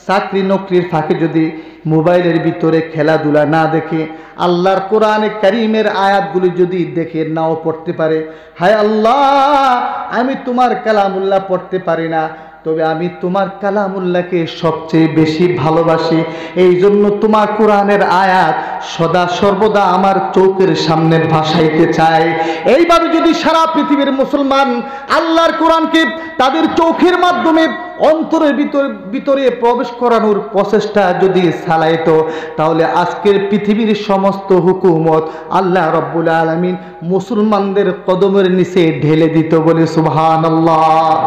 চাকরি নকরির ফাঁকে যদি মোবাইলের ভিতরে খেলাধুলা না দেখে, আল্লাহর কোরআনে কারীমের আয়াতগুলি যদি দেখে নাও পড়তে পারে, হায় আল্লাহ আমি তোমার কালামুল্লাহ পড়তে পারি না, তবে আমি তোমার কালামুল্লাহকে সবচেয়ে বেশি ভালোবাসি, এই জন্য তোমার কোরআনের আয়াত সদা সর্বদা আমার চোখের সামনে ভাসাইতে চাই। এইভাবে যদি সারা পৃথিবীর মুসলমান আল্লাহর কোরআনকে তাদের চোখের মাধ্যমে অন্তরের ভিতরে প্রবেশ করানোর প্রচেষ্টা যদি চালাইতো, তাহলে আজকের পৃথিবীর সমস্ত হুকুমত আল্লাহ রব্বুল আলামিন মুসলমানদের কদমের নিচে ঢেলে দিত। বলে সুবহানাল্লাহ।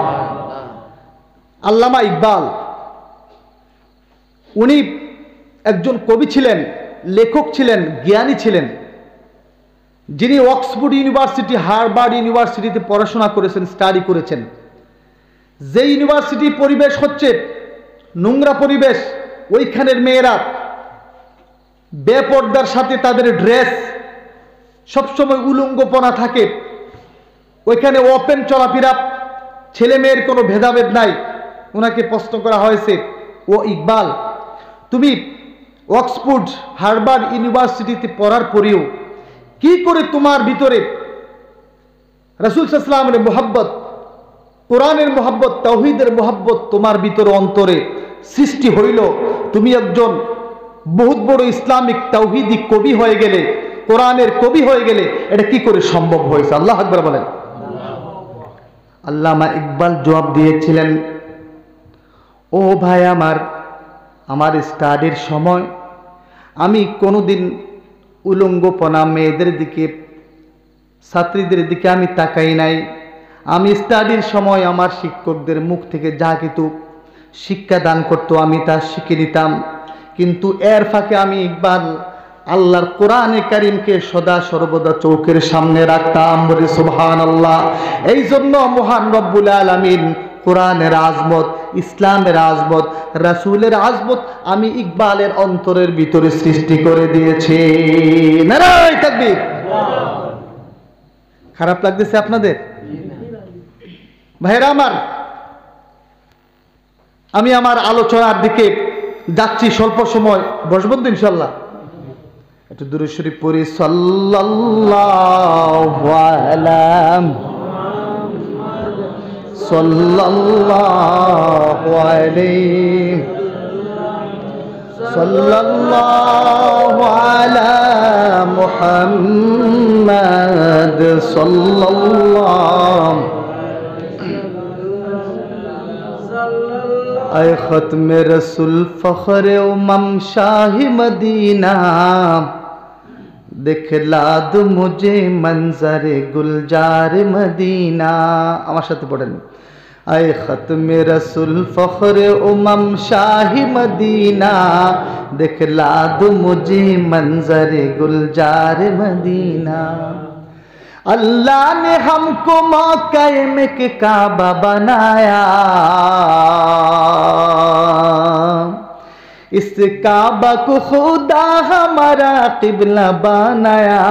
আল্লামা ইকবাল, উনি একজন কবি ছিলেন, লেখক ছিলেন, জ্ঞানী ছিলেন, যিনি অক্সফোর্ড ইউনিভার্সিটি, হার্ভার্ড ইউনিভার্সিটিতে পড়াশোনা করেছেন, স্টাডি করেছেন। যে ইউনিভার্সিটির পরিবেশ হচ্ছে নোংরা পরিবেশ, ওইখানের মেয়েরা বেপর্দার সাথে তাদের ড্রেস সবসময় উলঙ্গপনা থাকে, ওইখানে ওপেন চলাফেরা, ছেলে মেয়ের কোনো ভেদাভেদ নাই। ওনাকে প্রশ্ন করা হয়েছে, ও ইকবাল, তুমি অক্সফোর্ড হার্ভার্ড ইউনিভার্সিটিতে পড়ার পরেও কি করে তোমার ভিতরে রাসূল সাল্লাল্লাহু আলাইহি ওয়াসাল্লামের মুহাব্বত, কোরআনের মুহাব্বত, তাওহীদের মুহাব্বত তোমার ভিতরে অন্তরে সৃষ্টি হইল? তুমি একজন বহুত বড় ইসলামিক তাওহীদি কবি হয়ে গেলে, কোরআনের কবি হয়ে গেলে, এটা কি করে সম্ভব হয়েছে? আল্লাহু আকবার বলেন। আল্লামা ইকবাল জবাব দিয়েছিলেন, ও ভাই আমার স্টাডির সময় আমি কোনোদিন উলঙ্গপনা মেয়েদের দিকে, ছাত্রীদের দিকে আমি তাকাই নাই। আমি স্টাডির সময় আমার শিক্ষকদের মুখ থেকে যা কিছু শিক্ষা দান করতো আমি তা শিখে নিতাম, কিন্তু এর ফাঁকে আমি ইকবাল আল্লাহর কোরআনে কারীমকে সদা সর্বদা চোখের সামনে রাখতাম। বলে সুবহানাল্লাহ। এই জন্য মহান রব্বুল আলামিন কোরআনের আজমত, ইসলামের আজমত, রাসূলের আজমত আমি ইকবালের অন্তরের ভিতরে সৃষ্টি করে দিয়েছি। নারায়ে তাকবীর। খারাপ লাগতেছে আপনাদের? ভাইরা আমার, আমি আমার আলোচনার দিকে যাচ্ছি। স্বল্প সময় বসবো তো ইনশাল্লাহ। একটু দুরূদ শরীফ পড়ি। সাল্লাল্লাহু আলা মুহাম্মাদ সাল্লাল্লাহু আয় খতমে রসুল ফখরে উমম শাহি মদিনা দেখলা দু মুঝে মঞ্জরে গুলজার মদিনা। আমার সাথে পড়েন। আয় খতমে রসুল ফখরে উমম শাহি মদিনা দেখলা দু মুঝে মঞ্জরে গুলজার মদিনা। अल्लाह ने हमको मौके में के काबा बनाया, इस काबा को खुदा हमारा किबला बनाया।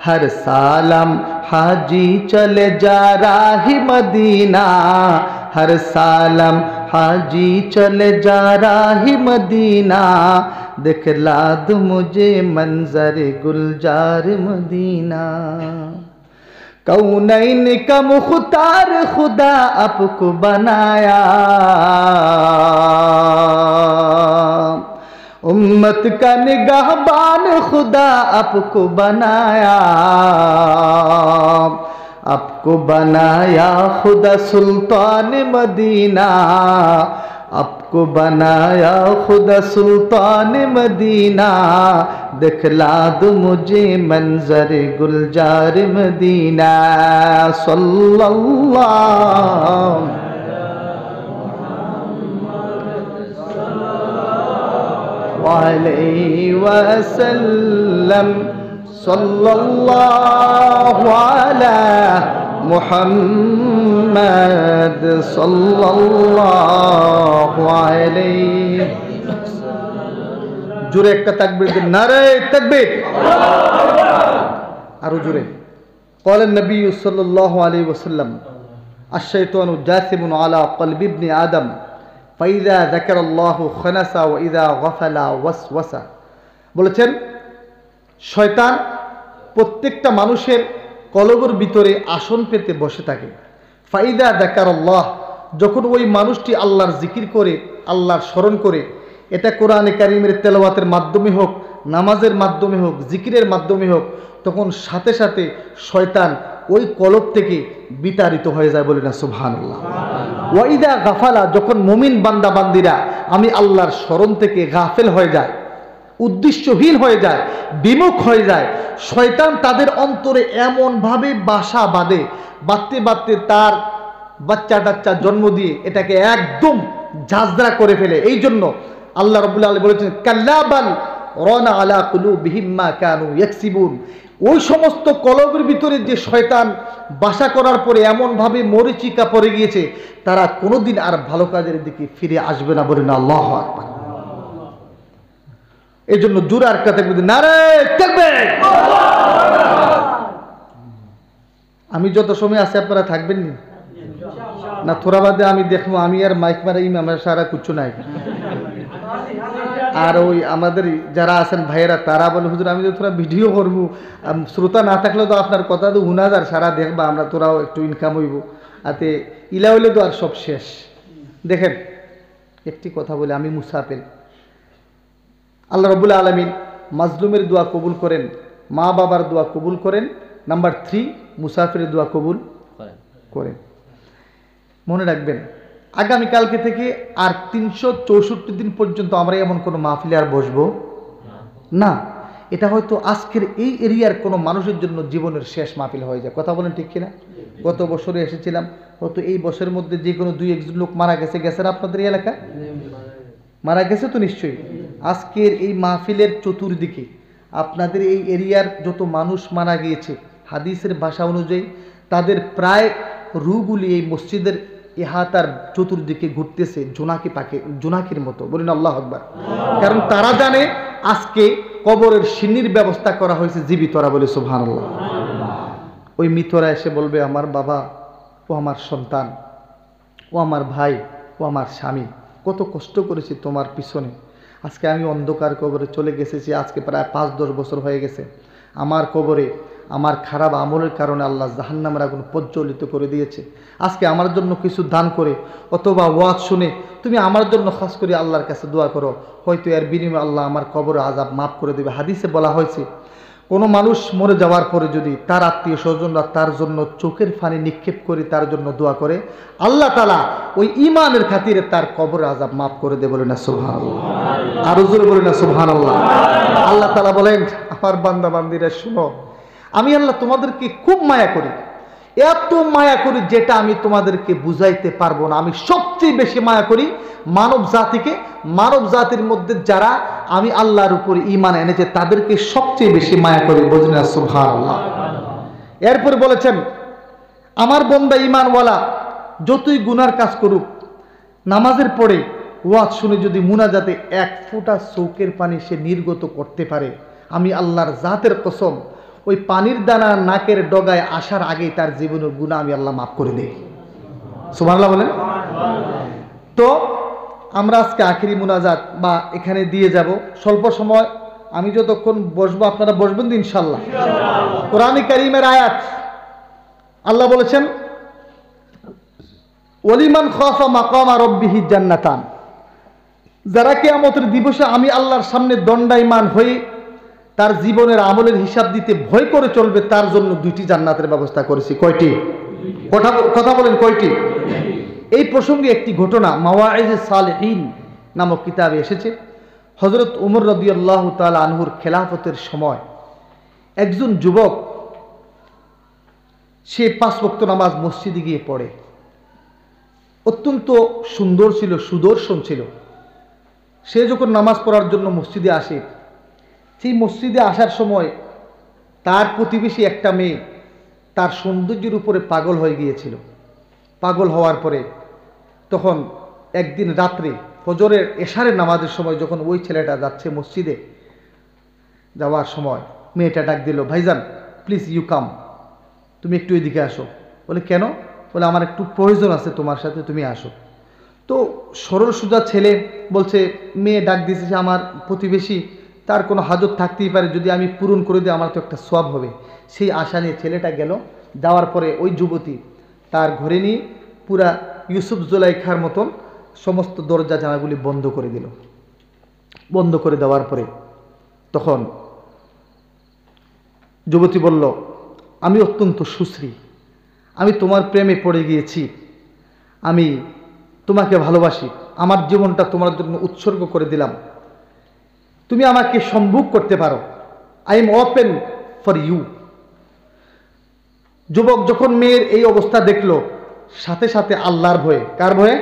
हर सालम हाजी चले जा राही मदीना, हर सालम हाजी चले जा राही मदीना दिखला दो मुझे मंजर गुलजार मदीना। कौनैन का मुख्तार खुदा आपको बनाया, उम्मत का निगाहबान खुदा आपको बनाया। आपको बनाया खुदा सुल्तान मदीना, आपको बनाया खुदा सुल्तान मदीना दिखला दो मुझे मंजर गुलजार मदीना। सल्लल्लाहु अलैहि वसल्लम, सल्लल्लाहु अला मुहम्मद सल्लल्लाहु अलैहि। জোরে একটা তাকবীর দিন, নারে তাকবীর। আরো জোরে। قال النبي صلى الله عليه وسلم الشيطان جاثم على قلب ابن آدم فإذا ذكر الله خنس وإذا غفل وسوس। বলেছেন শয়তান প্রত্যেকটা মানুষের কলবের ভিতরে আসন পেতে বসে থাকে। ফাইদা যাকারাল্লাহ, যখন ওই মানুষটি আল্লাহর জিকির করে, আল্লাহর স্মরণ করে, এটা কোরআনে কারিমের তেলাওয়াতের মাধ্যমে হোক, নামাজের মাধ্যমে হোক, জিকিরের মাধ্যমে হোক, তখন সাথে সাথে শয়তান ওই কলব থেকে বিতাড়িত হয়ে যায়। বলি না সুবহানাল্লাহ। ওয়াইদা গাফালা, যখন মুমিন বান্দা বান্দিরা আমি আল্লাহর স্মরণ থেকে গাফেল হয়ে যায়, উদ্দেশ্যহীন হয়ে যায়, বিমুখ হয়ে যায়, শয়তান তাদের অন্তরে এমনভাবে বাসা বাঁধে, বাঁধতে বাঁধতে তার বাচ্চা টাচ্চা জন্ম দিয়ে এটাকে একদম ঝাঁঝরা করে ফেলে। এই জন্য আল্লাহ রাব্বুল আলামিন বলেছেন কাল্লা বাল রানা আলা কুলুবিহিম মা কানু ইয়াকসিবুন। ওই সমস্ত কলবের ভিতরে যে শয়তান বাসা করার পরে এমনভাবে মরিচিকা পড়ে গিয়েছে, তারা কোনোদিন আর ভালো কাজের দিকে ফিরে আসবে না। বলেন আল্লাহু আকবার। এই জন্য জোরে আর কথা বলি, নারে তাকবীর। আমি যত সময় আছে আপনারা থাকবেন না? থোড়া বাদে আমি দেখবো আমি আর মাইক মারা ইমাম সারা কুচ্ছু নাই। আর ওই আমাদের যারা আছেন ভাইয়েরা তারা বলে হুজুর আমি তো তোরা ভিডিও করবো, শ্রোতা না থাকলে তো আপনার কথা তো হুনাজ আর সারা দেখবা, আমরা তোরাও একটু ইনকাম হইব, আতে ইলা হইলে তো আর সব শেষ। দেখেন একটি কথা বলে, আমি মুসাফির, আল্লাহ রাব্বুল আলামিন মাজলুমের দোয়া কবুল করেন, মা বাবার দোয়া কবুল করেন। নাম্বার 3, মুসাফিরের দোয়া কবুল করেন। মনে রাখবেন আগামীকালকে থেকে আর 364 দিন পর্যন্ত আমরা এমন কোনো মাহফিলে আর বসবো না। এটা হয়তো আজকের এই এরিয়ার কোনো মানুষের জন্য জীবনের শেষ মাহফিল হয়ে যায়। কথা বলেন ঠিক কিনা? গত বছরে এসেছিলাম, হয়তো এই বছরের মধ্যে যে কোনো 2-1 লোক মারা গেছে, গেছে না আপনাদের এলাকা? মারা গেছে তো নিশ্চয়ই। আজকের এই মাহফিলের চতুর্দিকে আপনাদের এই এরিয়ার যত মানুষ মারা গিয়েছে, হাদিসের ভাষা অনুযায়ী তাদের প্রায় রুগুলি এই মসজিদের ইহাতার চতুর্দিকে ঘুরতেছে জোনাকির মতো, বলুন আল্লাহু আকবার। কারণ তারা জানে আজকে কবরের সিন্নির ব্যবস্থা করা হয়েছে জীবিতরা, বলে সুবহানাল্লাহ। ওই মৃতরা এসে বলবে, আমার বাবা, ও আমার সন্তান, ও আমার ভাই, ও আমার স্বামী, কত কষ্ট করেছি তোমার পিছনে, আজকে আমি অন্ধকার কবরে চলে গেছেছি, আজকে প্রায় 5-10 বছর হয়ে গেছে। আমার কবরে আমার খারাপ আমলের কারণে আল্লাহ জাহান্নামের আগুন প্রজ্বলিত করে দিয়েছে। আজকে আমার জন্য কিছু দান করে অথবা ওয়াজ শুনে তুমি আমার জন্য খাস করে আল্লাহর কাছে দোয়া করো, হয়তো এর বিনিময়ে আল্লাহ আমার কবরে আযাব মাফ করে দেবে। হাদিসে বলা হয়েছে, কোনো মানুষ মরে যাওয়ার পরে যদি তার আত্মীয় স্বজনরা তার জন্য চোখের পানি নিক্ষেপ করে তার জন্য দোয়া করে, আল্লাহ তাআলা ওই ঈমানের খাতিরে তার কবরের আযাব মাফ করে দেবে। বলে না সুবহানাল্লাহ, আরো জোরে বলে না সুবহানাল্লাহ। আল্লাহ তাআলা বলেন, আমার বান্দা বান্দীরা শুনো, আমি আল্লাহ তোমাদেরকে খুব মায়া করি, এত মায়া করি যেটা আমি তোমাদেরকে বুঝাইতে পারবো না। আমি সবচেয়ে বেশি মায়া করি মানব জাতিকে, মানব জাতির মধ্যে যারা আমি আল্লাহর উপরে ঈমান এনেছে তাদেরকে সবচেয়ে বেশি মায়া করি। বুঝলেন না সুবহানাল্লাহ। এরপর বলেছেন, আমার বান্দা ঈমানওয়ালা যতই গুনার কাজ করুক, নামাজের পরে ওয়াজ শুনে যদি মুনাজাতে 1 ফোঁটা চোখের পানি সে নির্গত করতে পারে, আমি আল্লাহর জাতের কসম ওই পানির দানা নাকের ডগায় আসার আগেই তার জীবনের গুনাহ আমি আল্লাহ মাফ করে দেই। সুবহানাল্লাহ বলেন। তো আমরা আজকে আখিরি মুনাজাত বা এখানে দিয়ে যাব। স্বল্প সময় আমি যতক্ষণ বসবো আপনারা বসবেন তো ইনশাআল্লাহ। কোরআনে কারীমের আয়াত, আল্লাহ বলেছেন, ওয়ালিমান খাফা মাকামা রাব্বিহি জান্নাতান, যারা কিয়ামতের দিবসে আমি আল্লাহর সামনে দণ্ডায়মান হয়ে তার জীবনের আমলের হিসাব দিতে ভয় করে চলবে, তার জন্য 2টি জান্নাতের ব্যবস্থা করেছি। কয়টি? কথা বলেন, কয়টি? এই প্রসঙ্গে একটি ঘটনা মাওয়াইজে সালেহিন নামক কিতাবে এসেছে। হযরত ওমর রাদিয়াল্লাহু তাআলা আনহুর খেলাফতের সময় একজন যুবক, সে 5 ওয়াক্ত নামাজ মসজিদে গিয়ে পড়ে, অত্যন্ত সুন্দর ছিল, সুদর্শন ছিল। সে যখন নামাজ পড়ার জন্য মসজিদে আসে, সেই মসজিদে আসার সময় তার প্রতিবেশী একটা মেয়ে তার সৌন্দর্যের উপরে পাগল হয়ে গিয়েছিল। পাগল হওয়ার পরে তখন একদিন রাত্রে ফজরের এশারের নামাজের সময় যখন ওই ছেলেটা যাচ্ছে মসজিদে, যাওয়ার সময় মেয়েটা ডাক দিল, ভাইজান প্লিজ ইউ কাম, তুমি একটু এদিকে আসো। বলে কেন? বলে আমার একটু প্রয়োজন আছে তোমার সাথে, তুমি আসো। তো সরল সোজা ছেলে বলছে, মেয়ে ডাক দিয়েছে, আমার প্রতিবেশী, তার কোনো হাজত থাকতেই পারে, যদি আমি পূরণ করে দিই আমার তো একটা সওয়াব হবে। সেই আশা নিয়ে ছেলেটা গেল। যাওয়ার পরে ওই যুবতী তার ঘরে নিয়ে পুরা ইউসুফ জুলাইখার মতন সমস্ত দরজা জানালাগুলি বন্ধ করে দিল। বন্ধ করে দেওয়ার পরে তখন যুবতী বলল, আমি অত্যন্ত সুশ্রী, আমি তোমার প্রেমে পড়ে গিয়েছি, আমি তোমাকে ভালোবাসি, আমার জীবনটা তোমার জন্য উৎসর্গ করে দিলাম, তুমি আমাকে সম্ভোগ করতে পারো, I am open for you. যুবক যখন মেয়ের এই অবস্থা দেখলো, সাথে সাথে আল্লাহর ভয়ে, কার ভয়ে?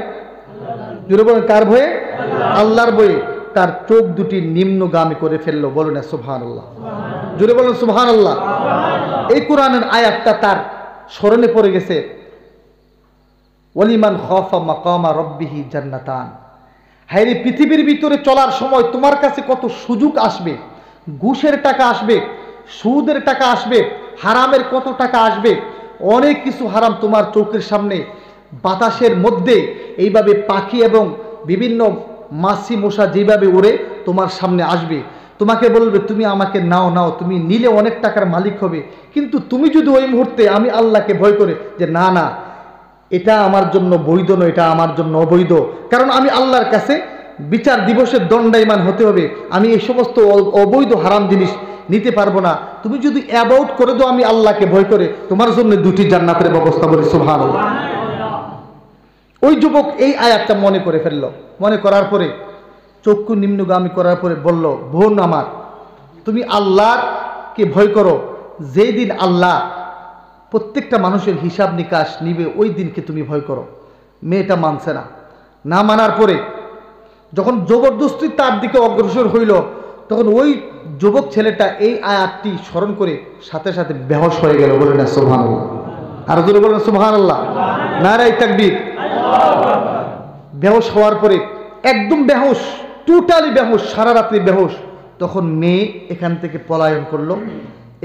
জুড়ে বলেন, কার ভয়ে? আল্লাহর ভয়ে তার চোখ দুটি নিম্নগামী করে ফেললো। বলো না সুবহানাল্লাহ, জুড়ে বলেন সুবহানাল্লাহ। এই কোরআনের আয়াতটা তার স্মরণে পড়ে গেছে, ওয়ালিমান খাফা মাকামা রাব্বিহি জান্নাতান। হায়রে, পৃথিবীর ভিতরে চলার সময় তোমার কাছে কত সুযোগ আসবে, ঘুষের টাকা আসবে, সুদের টাকা আসবে, হারামের কত টাকা আসবে, অনেক কিছু হারাম তোমার চোখের সামনে বাতাসের মধ্যে এইভাবে পাখি এবং বিভিন্ন মাছি মশা যেভাবে উড়ে তোমার সামনে আসবে, তোমাকে বলবে তুমি আমাকে নাও নাও, তুমি নিলে অনেক টাকার মালিক হবে। কিন্তু তুমি যদি ওই মুহূর্তে আমি আল্লাহকে ভয় করে যে না না, এটা আমার জন্য বৈধ নয়, এটা আমার জন্য অবৈধ, কারণ আমি আল্লাহর কাছে বিচার দিবসের দণ্ডায়মান হতে হবে, আমি এই সমস্ত অবৈধ হারাম জিনিস নিতে পারবো না, তুমি যদি অ্যাবাউট করে দাও আমি আল্লাহকে ভয় করে, তোমার জন্য 2টি জান্নাতের ব্যবস্থা বলি সুবহানাল্লাহ। ওই যুবক এই আয়াতটা মনে করে ফেলল। মনে করার পরে চক্ষু নিম্নগামী করার পরে বলল, বোন আমার, তুমি আল্লাহকে ভয় করো, যেই দিন আল্লাহ প্রত্যেকটা মানুষের হিসাব নিকাশ নিবে ওই দিনকে তুমি ভয় করো। মেয়েটা মানছে না। না মানার পরে যখন জবরদস্তি তার দিকে অগ্রসর হইল, তখন ওই যুবক ছেলেটা এই আয়াতটি স্মরণ করে সাথে সাথে বেহুশ হয়ে গেল। বলে না সুবহানাল্লাহ। আর জোরে বলেন সুবহানাল্লাহ, নারায়ে তাকবীর। বেহুশ হওয়ার পরে, একদম বেহুশ, টোটালি বেহুশ, সারা রাত্রি বেহুশ। তখন মেয়ে এখান থেকে পলায়ন করলো।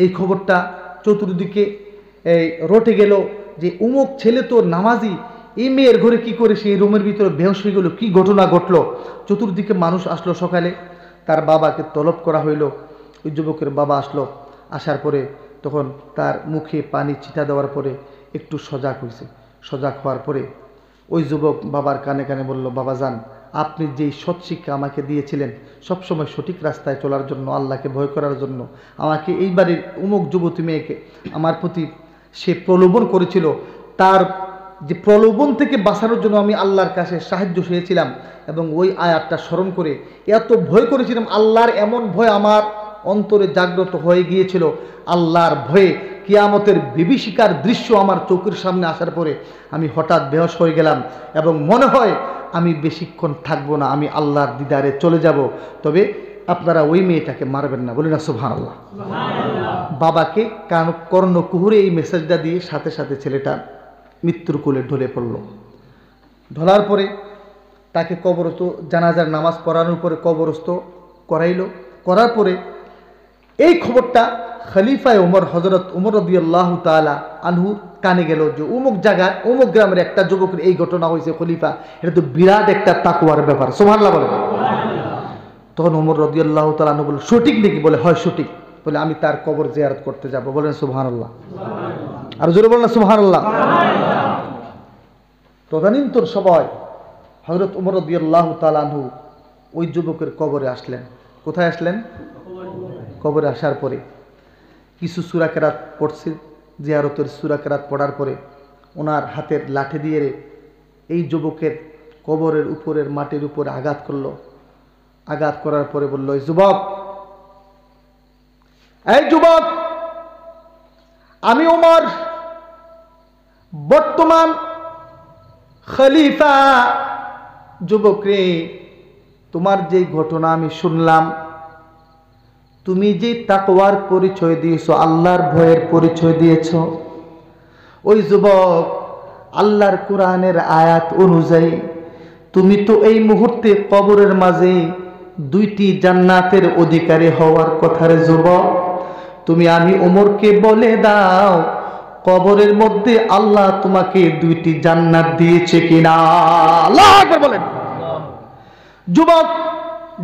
এই খবরটা চতুর্দিকে রটে গেল যে অমুক ছেলে তো নামাজি, এই মেয়ের ঘরে কি করে সেই রুমের ভিতরে বেহুশ হয়ে গেল, কি ঘটনা ঘটলো। চতুর্দিকে মানুষ আসলো। সকালে তার বাবাকে তলব করা হইল। ওই যুবকের বাবা আসলো। আসার পরে তখন তার মুখে পানি ছিটা দেওয়ার পরে একটু সজাগ হয়েছে। সজাগ হওয়ার পরে ওই যুবক বাবার কানে কানে বলল, বাবা যান, আপনি যেই সৎ শিক্ষা আমাকে দিয়েছিলেন সবসময় সঠিক রাস্তায় চলার জন্য, আল্লাহকে ভয় করার জন্য, আমাকে এই বাড়ির অমুক যুবতী মেয়েকে আমার প্রতি সে প্রলোভন করেছিল, তার যে প্রলোভন থেকে বাঁচানোর জন্য আমি আল্লাহর কাছে সাহায্য চেয়েছিলাম এবং ওই আয়াতটা স্মরণ করে এত ভয় করেছিলাম, আল্লাহর এমন ভয় আমার অন্তরে জাগ্রত হয়ে গিয়েছিল। আল্লাহর ভয়ে কিয়ামতের বিভীষিকার দৃশ্য আমার চোখের সামনে আসার পরে আমি হঠাৎ বেহুশ হয়ে গেলাম এবং মনে হয় আমি বেশিক্ষণ থাকবো না, আমি আল্লাহর দিদারে চলে যাব। তবে আপনারা ওই মেয়েটাকে মারবেন না, বলি না সুবহানাল্লাহ। বাবাকে কর্ণকুহুরে এই মেসেজটা দিয়ে সাথে সাথে ছেলেটা মৃত্যুর কোলে ঢলে পড়ল। ঢলার পরে তাকে কবরস্থ, জানাজার নামাজ পড়ানোর পরে কবরস্থ করাইল। করার পরে এই খবরটা খলিফায়ে ওমর, হযরত ওমর রাদিয়াল্লাহু তাআলা আনহু কানে গেল যে অমুক জায়গায় অমুক গ্রামের একটা যুবকের এই ঘটনা হয়েছে। খলিফা, এটা তো বিরাট একটা তাকওয়ার ব্যাপার, সুবহানাল্লাহ বলে। তখন ওমর রাদিয়াল্লাহু তাআলা আনহু বলে, সঠিক নাকি? বলে হয় সঠিক। বলে আমি তার কবর জিয়ারত করতে যাব। বলেন সুবহানাল্লাহ, আর জোরে বলেন সুবহানাল্লাহ। তদানীন্তন সবাই হযরত ওমর রাদিয়াল্লাহু তাআলা আনহু ওই যুবকের কবরে আসলেন। কোথায় আসলেন? কবরে আসার পরে কিছু সূরা কেরাত পড়ছে। জিয়ারতের সূরা কেরাত পড়ার পরে ওনার হাতের লাঠি দিয়ে এই যুবকের কবরের উপরের মাটির উপরে আঘাত করলো। আঘাত করার পরে বলল, এই যুবক, এই যুবক, আমি ওমর বর্তমান খলিফা। যুবক রে, তোমার যে ঘটনা আমি শুনলাম, তুমি যে তাকওয়ার পরিচয় দিয়েছো, আল্লাহর ভয়ের পরিচয় দিয়েছো, ওই যুবক আল্লাহর কোরআনের আয়াত অনুযায়ী তুমি তো এই মুহূর্তে কবরের মাঝে দুইটি জান্নাতের অধিকারী হওয়ার কথা রে যুবক। তুমি আমি ওমরকে বলে দাও, কবরের মধ্যে আল্লাহ তোমাকে দুইটি জান্নাত দিয়েছে কিনা। আল্লাহু আকবার বলেন। যুবক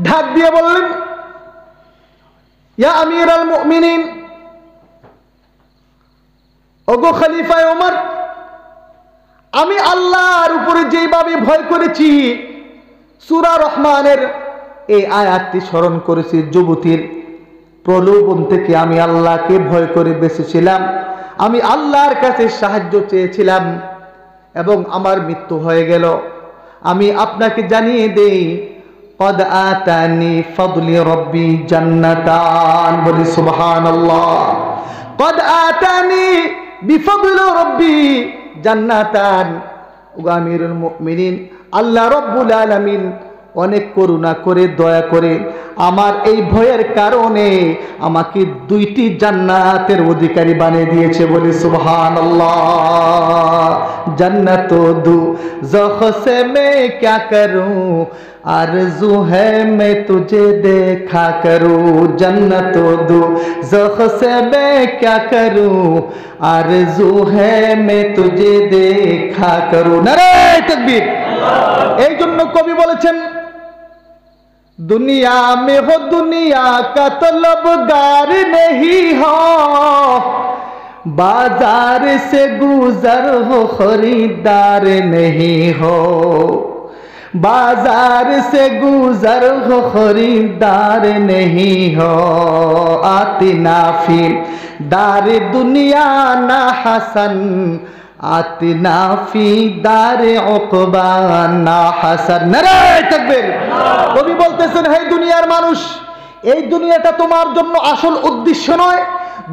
ঢাক দিয়ে বললেন, ইয়া আমিরাল মুমিনিন, ওগো খলিফায়ে ওমর, আমি আল্লাহর উপরে যেভাবে ভয় করেছি, সূরা রহমানের এই আয়াতটি স্মরণ করেছি, যুবতীর প্রলোভন থেকে আমি আল্লাহকে ভয় করে বেঁচেছিলাম, আমি আল্লাহর কাছে সাহায্য চেয়েছিলাম এবং আমার মৃত্যু হয়ে গেল। আমি আপনাকে জানিয়ে দেই, قد آتاني فضل ربي جنتان, বলি সুবহানাল্লাহ। قد آتاني بفضل ربي جنتان, আমিরুল মুমিনিন, আল্লাহ রব্বুল আলামিন অনেক করুণা করে, দয়া করে আমার এই ভয়ের কারণে আমাকে দুইটি জান্নাতের অধিকারী বানিয়ে দিয়েছে, বলি সুবহানাল্লাহ। जन्नतो दोज़ख से मैं क्या करूं, आरज़ू है मैं तुझे देखा करूं, जन्नतो दोज़ख से मैं क्या करूं, आरज़ू है मैं तुझे देखा करूं। नारे तकबीर। এই জন্য কবি বলেছেন, दुनिया में हो दुनिया का तलबगार नहीं हो, बाजार से गुजर हो खरीदार नहीं हो, बाजार से गुजर हो खरीदार नहीं हो, आती नाफी दार दुनिया ना हसन, आती नाफी दार उक़बा ना हसन। नारे ताकबीर। কবি বলতেছেন, হে দুনিয়ার মানুষ, এই দুনিয়াটা তোমার জন্য আসল উদ্দেশ্য নয়,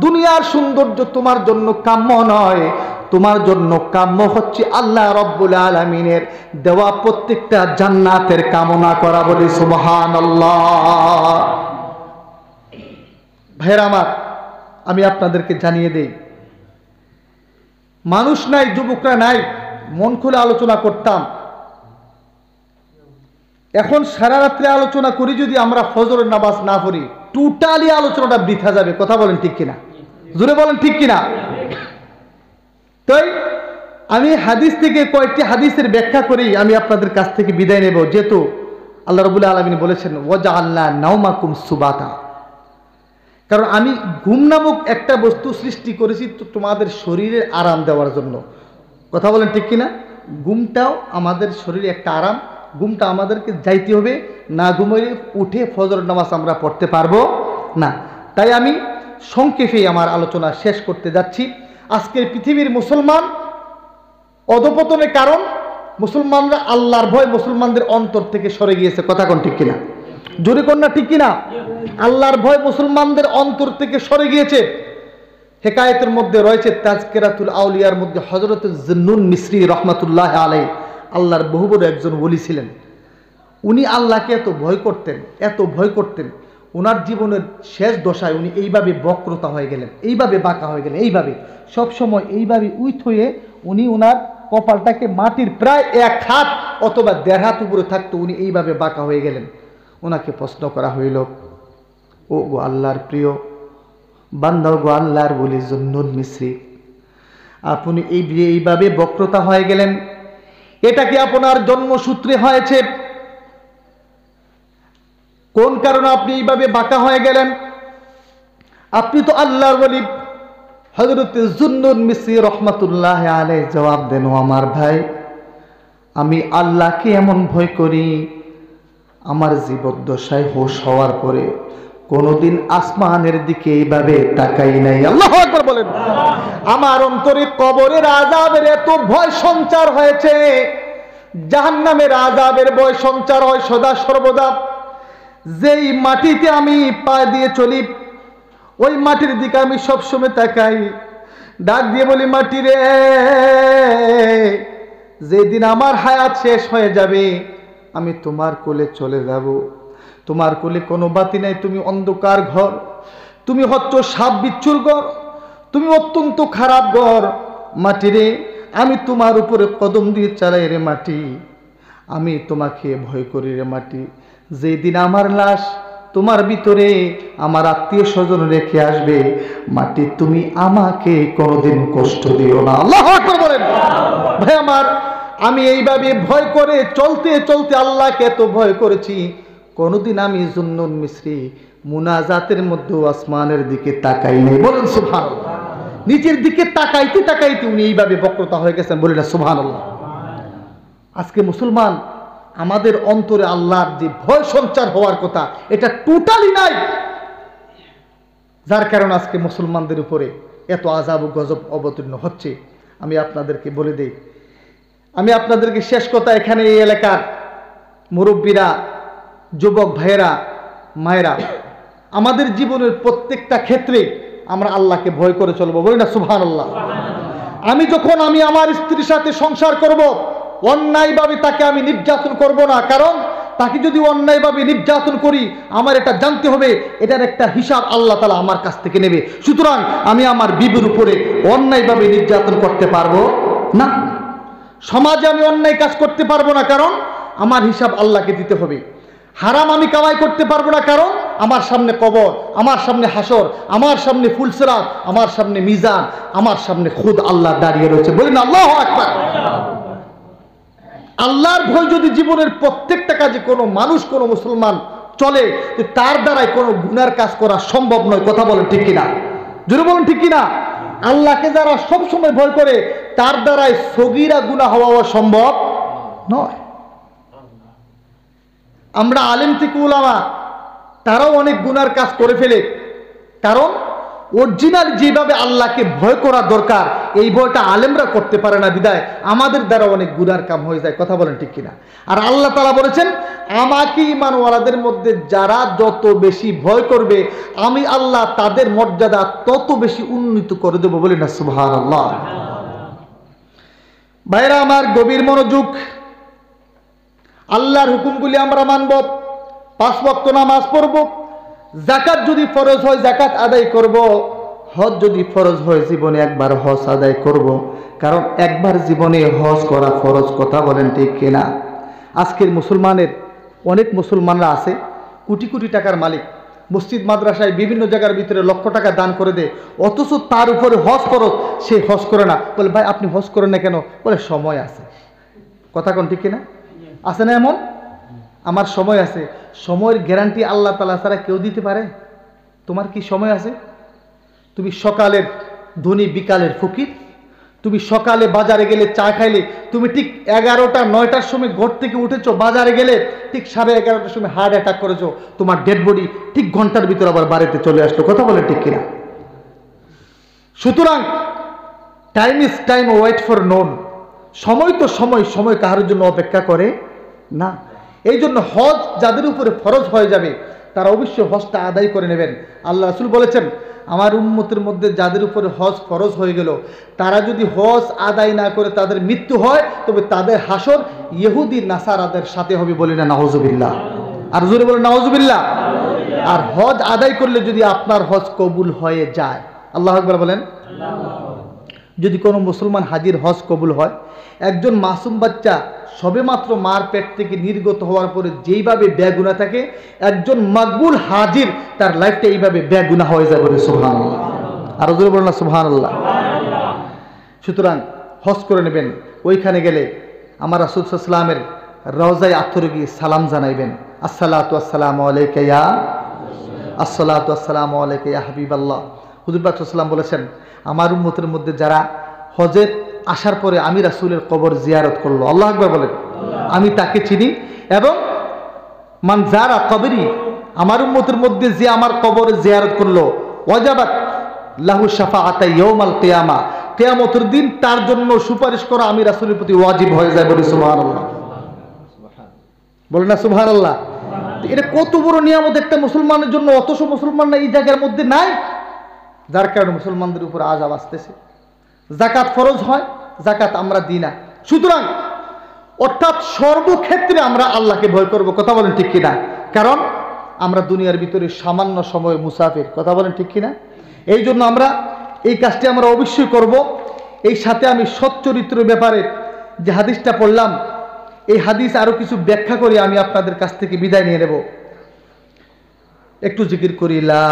দুনিয়ার সৌন্দর্য তোমার জন্য কাম্য নয়, তোমার জন্য কাম্য হচ্ছে আল্লাহ রব্বুল আলামিনের দেওয়া প্রত্যেকটা জান্নাতের কামনা করা, বলি সুবহানাল্লাহ। ভাইরা আমার, আমি আপনাদেরকে জানিয়ে দেই, মানুষ নাই, যুবকরা নাই, মন খুলে আলোচনা করতাম। এখন সারা রাত্রে আলোচনা করি, যদি আমরা ফজরের নামাজ না পড়ি, টোটালি আলোচনাটা বৃথা যাবে। কথা বলেন ঠিক কিনা? জোরে বলেন ঠিক কিনা? তাই আমি হাদিস থেকে কয়েকটি হাদিসের ব্যাখ্যা করেই আমি আপনাদের কাছ থেকে বিদায় নেব, যেহেতু আল্লাহ রাব্বুল আলামিন বলেছেন ওয়াজআলনা নাওমাকুম সুবাতা, কারণ আমি ঘুম নামক একটা বস্তু সৃষ্টি করেছি তো তোমাদের শরীরের আরাম দেওয়ার জন্য। কথা বলেন ঠিক কিনা? ঘুমটাও আমাদের শরীরে একটা আরাম, ঘুমটা আমাদেরকে যাইতে হবে, না ঘুমাইলে উঠে ফজর নামাজ আমরা পড়তে পারবো না। তাই আমি সংক্ষেপে আমার আলোচনা শেষ করতে যাচ্ছি। আজকের পৃথিবীর মুসলমান অধপতনের কারণ, মুসলমানরা আল্লাহর ভয় মুসলমানদের অন্তর থেকে সরে গিয়েছে। কথা কোন ঠিক কিনা? জোরে কন্যা ঠিক কিনা? আল্লাহর ভয় মুসলমানদের অন্তর থেকে সরে গিয়েছে। হেকায়েতের মধ্যে রয়েছে, তাজকিরাতুল আউলিয়ার মধ্যে হযরত জুন্নুন মিসরি রহমাতুল্লাহ আলাইহি, আল্লাহর বহু বড় একজন ওলি ছিলেন। উনি আল্লাহকে এত ভয় করতেন, এত ভয় করতেন, ওনার জীবনের শেষ দশায় উনি এইভাবে বক্রতা হয়ে গেলেন, এইভাবে বাঁকা হয়ে গেলেন, এইভাবে সবসময় এইভাবে উইথ হয়ে উনি ওনার কপালটাকে মাটির প্রায় 1 হাত অথবা 1.5 হাত উপরে থাকতো, উনি এইভাবে বাঁকা হয়ে গেলেন। ওনাকে প্রশ্ন করা হইল, ও গো আল্লাহর প্রিয় বান্দা, গো আল্লাহর ওলি জুন্নুন মিসরি, আপনি এইভাবে বক্রতা হয়ে গেলেন, এটা কি আপনার জন্মসূত্রে হয়েছে? কোন কারণে আপনি এইভাবে বাঁকা হয়ে গেলেন? আপনি তো আল্লাহর ওলি। হযরত জুন্নুন মিসরি রহমাতুল্লাহ আলাইহি জবাব দেন, ও আমার ভাই, আমি আল্লাহকে এমন ভয় করি, আমার জীবদ্দশায় হুঁশ হওয়ার পরে কোনদিন আসমানের দিকে এইভাবে তাকাই নাই। আল্লাহু আকবার বলেন। আমার অন্তরে কবরের আযাবের এত ভয় সঞ্চার হয়েছে, জাহান্নামের আযাবের ভয় সঞ্চার হয় সদা সর্বদা। যেই মাটিতে আমি পা দিয়ে চলি, ওই মাটির দিকে আমি সবসময় তাকাই, ডাক দিয়ে বলি, মাটি রে, যেদিন আমার হায়াত শেষ হয়ে যাবে আমি তোমার কোলে চলে যাব। তোমার কোলে কোনো বাতি নাই, তুমি অন্ধকার ঘর, তুমি হচ্ছ সাপ বিচ্ছুর ঘর, তুমি অত্যন্ত খারাপ ঘর। মাটি রে, আমি তোমার উপরে কদম দিয়ে চালাই রে মাটি, আমি তোমাকে ভয় করি রে মাটি। যেদিন আমার লাশ তোমার ভিতরে আমার আত্মীয় স্বজন রেখে আসবে, মাটি তুমি আমাকে কোনোদিন কষ্ট দিও না। আল্লাহু আকবার বলেন। ভাই আমার, আমি এইভাবে ভয় করে চলতে চলতে আল্লাহকে এত ভয় করেছি, কোনোদিন আমি জুন্নুন মিসরি মুনাজাতের মধ্যে আসমানের দিকে তাকাই নাই। বলেন সুবহানাল্লাহ। নিচের দিকে তাকাইতে তাকাইতে উনি এইভাবে বক্রতা হয়ে গেছেন। বলি না সুবহানাল্লাহ। আজকে মুসলমান, আমাদের অন্তরে আল্লাহর যে ভয় সঞ্চার হওয়ার কথা, এটা টোটালি নাই, যার কারণে আজকে মুসলমানদের উপরে এত আযাব ও গজব অবতীর্ণ হচ্ছে। আমি আপনাদেরকে বলে দেই, আমি আপনাদেরকে শেষ কথা, এখানে এই এলাকার মুরব্বীরা, যুবক ভাইয়েরা, মায়েরা, আমাদের জীবনের প্রত্যেকটা ক্ষেত্রে আমরা আল্লাহকে ভয় করে চলবো। বলি না সুবহানাল্লাহ। আমি যখন আমার স্ত্রীর সাথে সংসার করব, অন্যায়ভাবে তাকে আমি নির্যাতন করব না, কারণ তাকে যদি অন্যায়ভাবে নির্যাতন করি, আমার এটা জানতে হবে এটার একটা হিসাব আল্লাহ তাআলা আমার কাছ থেকে নেবে। সুতরাং আমি আমার বিবির উপরে অন্যায়ভাবে নির্যাতন করতে পারবো না। সমাজে আমি অন্যায় কাজ করতে পারবো না, কারণ আমার হিসাব আল্লাহকে দিতে হবে। হারাম আমি কামাই করতে পারবো না, কারণ আমার সামনে কবর, আমার সামনে হাসর, আমার সামনে ফুলসিরাত, আমার সামনে মিজান, আমার সামনে খুদ আল্লাহ দাঁড়িয়ে রয়েছে। বলেন আল্লাহু আকবার। আল্লাহর ভয় যদি জীবনের প্রত্যেকটা কাজে কোনো মানুষ, কোনো মুসলমান চলে, তার দ্বারাই কোনো গুনার কাজ করা সম্ভব নয়। কথা বলেন ঠিক কিনা? জোরে বলেন ঠিক কিনা? আল্লাহকে যারা সবসময় ভয় করে, তার দ্বারাই সগীরা গুনাহ হওয়া সম্ভব নয়। আমরা আলেম থেকে উলামা, তারাও অনেক গুনার কাজ করে ফেলে, কারণ অরিজিনাল যেভাবে আল্লাহকে ভয় করা দরকার, এই ভয়টা আলেমরা করতে পারে না, বিদায় আমাদের দ্বারা অনেক গুনার কাম হয়ে যায়। কথা বলেন ঠিক কিনা? আর আল্লাহ তাআলা বলেছেন, আমাকে ঈমানওয়ালাদের মধ্যে যারা যত বেশি ভয় করবে, আমি আল্লাহ তাদের মর্যাদা তত বেশি উন্নীত করে দেব। বলি না সুবহানাল্লাহ। ভাইরা আমার, গভীর মনোযোগ। আল্লাহর হুকুমগুলি আমরা মানব, 5 ওয়াক্ত নামাজ পড়ব, যাকাত যদি ফরজ হয় যাকাত আদায় করব, হজ যদি ফরজ হয় জীবনে একবার হজ আদায় করব, কারণ একবার জীবনে হজ করা ফরজ, কথা বলেন ঠিক কিনা? আজকের মুসলমানের অনেক মুসলমানরা আছে কোটি কোটি টাকার মালিক, মসজিদ মাদ্রাসায় বিভিন্ন জায়গার ভিতরে লক্ষ টাকা দান করে দেয়, অথচ তার উপরে হজ ফরজ, সে হজ করে না। বলে ভাই আপনি হজ করেন না কেন? বলে সময় আছে। কথা কোন ঠিক কিনা? আছে না এমন? আমার সময় আছে। সময়ের গ্যারান্টি আল্লাহ তাআলা ছাড়া কেউ দিতে পারে? তোমার কি সময় আছে? তুমি সকালের ধনী বিকালের ফকির, তুমি সকালে বাজারে গেলে চা খাইলে, তুমি ঠিক 11টা 9টার সময় ঘর থেকে উঠেছো, বাজারে গেলে ঠিক 11:30টার সময় হার্ট অ্যাটাক করেছো, তোমার ডেড বডি ঠিক ঘন্টার ভিতরে আবার বাড়িতে চলে আসলো। কথা বলে ঠিক কিনা? সুতরাং time is time, wait for none. সময় তো সময়, সময় কাহার জন্য অপেক্ষা করে না। এই জন্য হজ যাদের উপরে ফরজ হয়ে যাবে তারা অবশ্যই হজটা আদায় করে নেবেন। আল্লাহ রাসূল বলেছেন, আমার উম্মতের মধ্যে যাদের উপরে হজ ফরজ হয়ে গেল, তারা যদি হজ আদায় না করে তাদের মৃত্যু হয়, তবে তাদের হাসর ইহুদি নাসারাদের সাথে হবে। বলি না নাউজুবিল্লাহ? আর জোরে বলে নাউজুবিল্লাহ। আর হজ আদায় করলে যদি আপনার হজ কবুল হয়ে যায়, আল্লাহু আকবার বলেন। যদি কোনো মুসলমান হাজির হজ কবুল হয়, একজন মাসুম বাচ্চা সবেমাত্র মার পেট থেকে নির্গত হওয়ার পরে যেইভাবে বেগুনা থাকে, একজন মাকবুল হাজির তার লাইফটা এইভাবে বেগুনা হয়ে যাবে। সুবহানাল্লাহ। আর জোরে বলেন না সুবহানাল্লাহ। সুতরাং হজ করে নেবেন। ওইখানে গেলে আমার রাসূল সাল্লাল্লাহু আলাইহি ওয়াসাল্লামের রওজায়ে আতরে গিয়ে সালাম জানাইবেন, আসসালাতু আসসালামু আলাইকা ইয়া, আসসালাতু আসসালামু আলাইকা ইয়া হাবিবাল্লাহ। হুজুর পাক সাল্লাল্লাহু আলাইহি ওয়াসাল্লাম বলেছেন, আমার উম্মতের মধ্যে যারা হজের আসার পরে আমি রাসূলের কবর জিয়ারত করলো, আল্লাহু আকবার বলেন, আমি তাকে চিনি। এবং মান যারা কবরি, আমার উম্মতের মধ্যে যে আমার কবর জিয়ারত করলো, ওয়াজাবাত লাহু শাফাআতা ইয়াউমাল কিয়ামা, কিয়ামতের দিন তার জন্য সুপারিশ করা আমি রাসূলের প্রতি ওয়াজিব হয়ে যায়। বলি সুবহানাল্লাহ। বলেন না সুবহানাল্লাহ। এটা কত বড় নিয়ামত একটা মুসলমানের জন্য, অথচ মুসলমান না এই জায়গার মধ্যে নাই, যার কারণে মুসলমানদের উপর আযাব আসতেছে। যাকাত ফরজ হয়, যাকাত আমরা দিই না। সুতরাং অর্থাৎ সর্বক্ষেত্রে আমরা আল্লাহকে ভয় করব। কথা বলেন ঠিক কিনা? কারণ আমরা দুনিয়ার ভিতরে সামান্য সময় মুসাফির। কথা বলেন ঠিক কিনা? এই জন্য আমরা এই কাজটি আমরা অবশ্যই করব। এই সাথে আমি সচ্চরিত্রের ব্যাপারে যে হাদিসটা পড়লাম, এই হাদিস আরো কিছু ব্যাখ্যা করে আমি আপনাদের কাছ থেকে বিদায় নিয়ে নেব। একটু জিকির করি, লা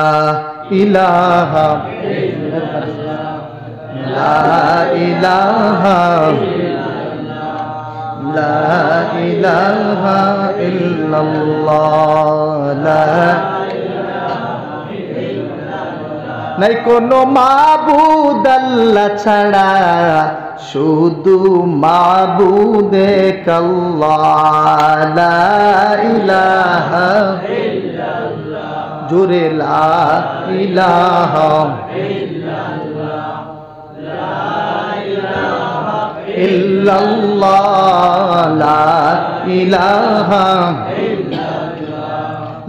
ইলাহা লা ইলাহা লা ইলাহা ইল্লাল্লাহ, নাই কোনো মাবুদ আল্লাহ ছাড়া, শুধু মাবুদ এক আল্লাহ, লা ইলাহা ইল্লাল্লাহ, জোরে লা ইলাহা ইল্লাল্লাহ, লা ইলাহা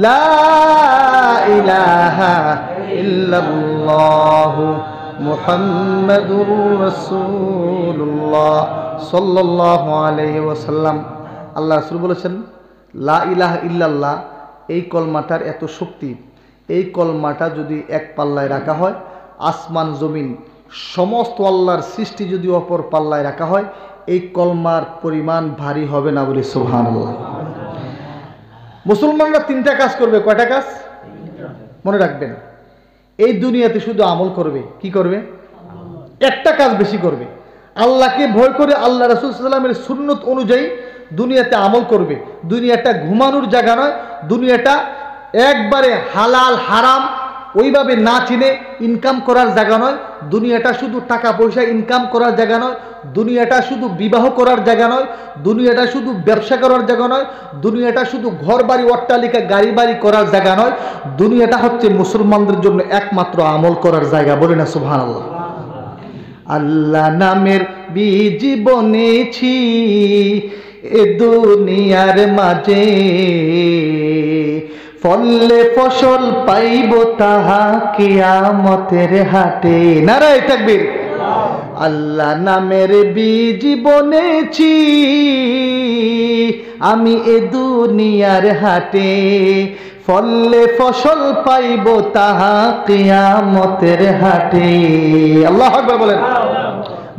লা ইলাহা ইল্লাল্লাহু মুহাম্মাদুর রাসূলুল্লাহ সাল্লাল্লাহু আলাইহি ওয়াসাল্লাম। আল্লাহ রাসূল বলেছেন, লা ইলাহা ইল্লাল্লাহ, এই কলমাটার এত শক্তি, এই কলমাটা যদি এক পাল্লায় রাখা হয়, আসমান জমিন সমস্ত আল্লাহর সৃষ্টি যদি অপর পাল্লায় রাখা হয়, এই কলমার পরিমাণ ভারী হবে না। বলে সুবহানাল্লাহ। মুসলমানরা 3টা কাজ করবে। কয়টা কাজ? মনে রাখবেন, এই দুনিয়াতে শুধু আমল করবে। কি করবে? একটা কাজ বেশি করবে, আল্লাহকে ভয় করে আল্লাহ রাসূল সাল্লাল্লাহু আলাইহি ওয়াসাল্লামের সুন্নত অনুযায়ী দুনিয়াতে আমল করবে। দুনিয়াটা ঘুমানোর জায়গা নয়, দুনিয়াটা একবারে হালাল হারাম ওইভাবে না চিনে ইনকাম করার জায়গা নয়, দুনিয়াটা শুধু টাকা পয়সা ইনকাম করার জায়গা নয়, দুনিয়াটা শুধু বিবাহ করার জায়গা নয়, দুনিয়াটা শুধু ব্যবসা করার জায়গা নয়, দুনিয়াটা শুধু ঘর বাড়ি অট্টালিকা গাড়ি বাড়ি করার জায়গা নয়, দুনিয়াটা হচ্ছে মুসলমানদের জন্য একমাত্র আমল করার জায়গা। বলে না সুবহানাল্লাহ। আল্লাহ নামের বীজ বনেছি এ দুনিয়ার মাঝে, ফলে ফসল পাইব তাহা কিয়ামতের হাটে। নারায়ে তাকবীর। আল্লাহ নামের বীজ বনেছি আমি এ দুনিয়ার হাটে, ফলে ফসল পাইব তাহা কিয়ামতের হাটে। আল্লাহু আকবার বলেন।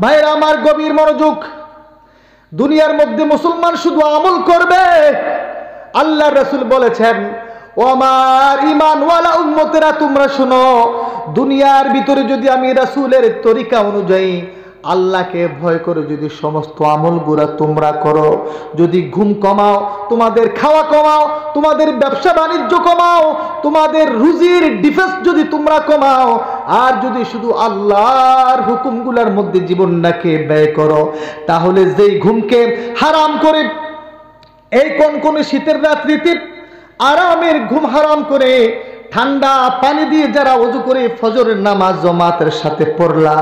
ভাইরা আমার, গভীর মনোযোগ। দুনিয়ার মধ্যে মুসলমান শুধু আমল করবে। আল্লাহ রাসূল বলেছেন, ও আমার ঈমানওয়ালা উম্মতেরা, তোমরা শোনো, দুনিয়ার ভিতরে যদি আমি রাসূলের তরিকা অনুযায়ী আল্লাহকে ভয় করে যদি সমস্ত আমলগুলা তোমরা করো, যদি ঘুম কমাও, তোমাদের খাওয়া কমাও, তোমাদের ব্যবসা বাণিজ্য কমাও, তোমাদের রুজির ডিফেন্স যদি তোমরা কমাও, আর যদি শুধু আল্লাহর হুকুমগুলোর মধ্যে জীবনটাকে ব্যয় করো, তাহলে যেই ঘুমকে হারাম করে এই কোন শীতের রাত্রিতে আরামের ঘুম হারাম করে ঠান্ডা পানি দিয়ে যারা ওযু করে ফজরের নামাজ জামাতের সাথে পড়লা,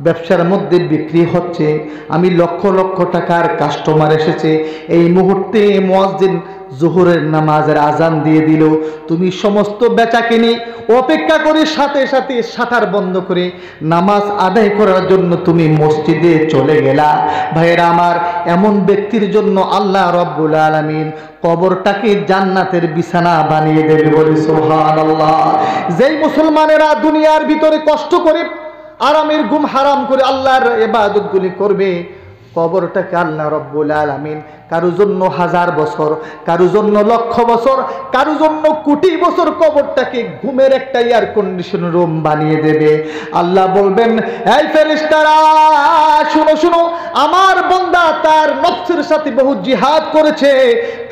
ব্যবসার মধ্যে বিক্রি হচ্ছে, আমি লক্ষ লক্ষ টাকার কাস্টমার এসেছে, এই মুহূর্তে মুয়াজ্জিন জোহরের নামাজের আজান দিয়ে দিল, তুমি সমস্ত বেচাকেনি অপেক্ষা করে সাথে সাথে শাটার বন্ধ করে নামাজ আদায় করার জন্য তুমি মসজিদে চলে গেলা। ভাইয়েরা আমার, এমন ব্যক্তির জন্য আল্লাহ রব্বুল আলামিন কবরটাকে জান্নাতের বিছানা বানিয়ে দেবে, বলে সুবহানাল্লাহ। যেই মুসলমানেরা দুনিয়ার ভিতরে কষ্ট করে আরামের ঘুম হারাম করে আল্লাহর ইবাদতগুলি করবে, কবরটাকে আল্লাহ রব্বুল আলামিন কারো জন্য 1000 বছর, কারো জন্য লক্ষ বছর, কারো জন্য কোটি বছর কবরটাকে ঘুমের একটা এয়ার কন্ডিশন রুম বানিয়ে দেবে। আল্লাহ বলবেন, এই ফেরেশতারা শুনো শুনো, আমার বান্দা তার নফসের সাথে বহু জিহাদ করেছে,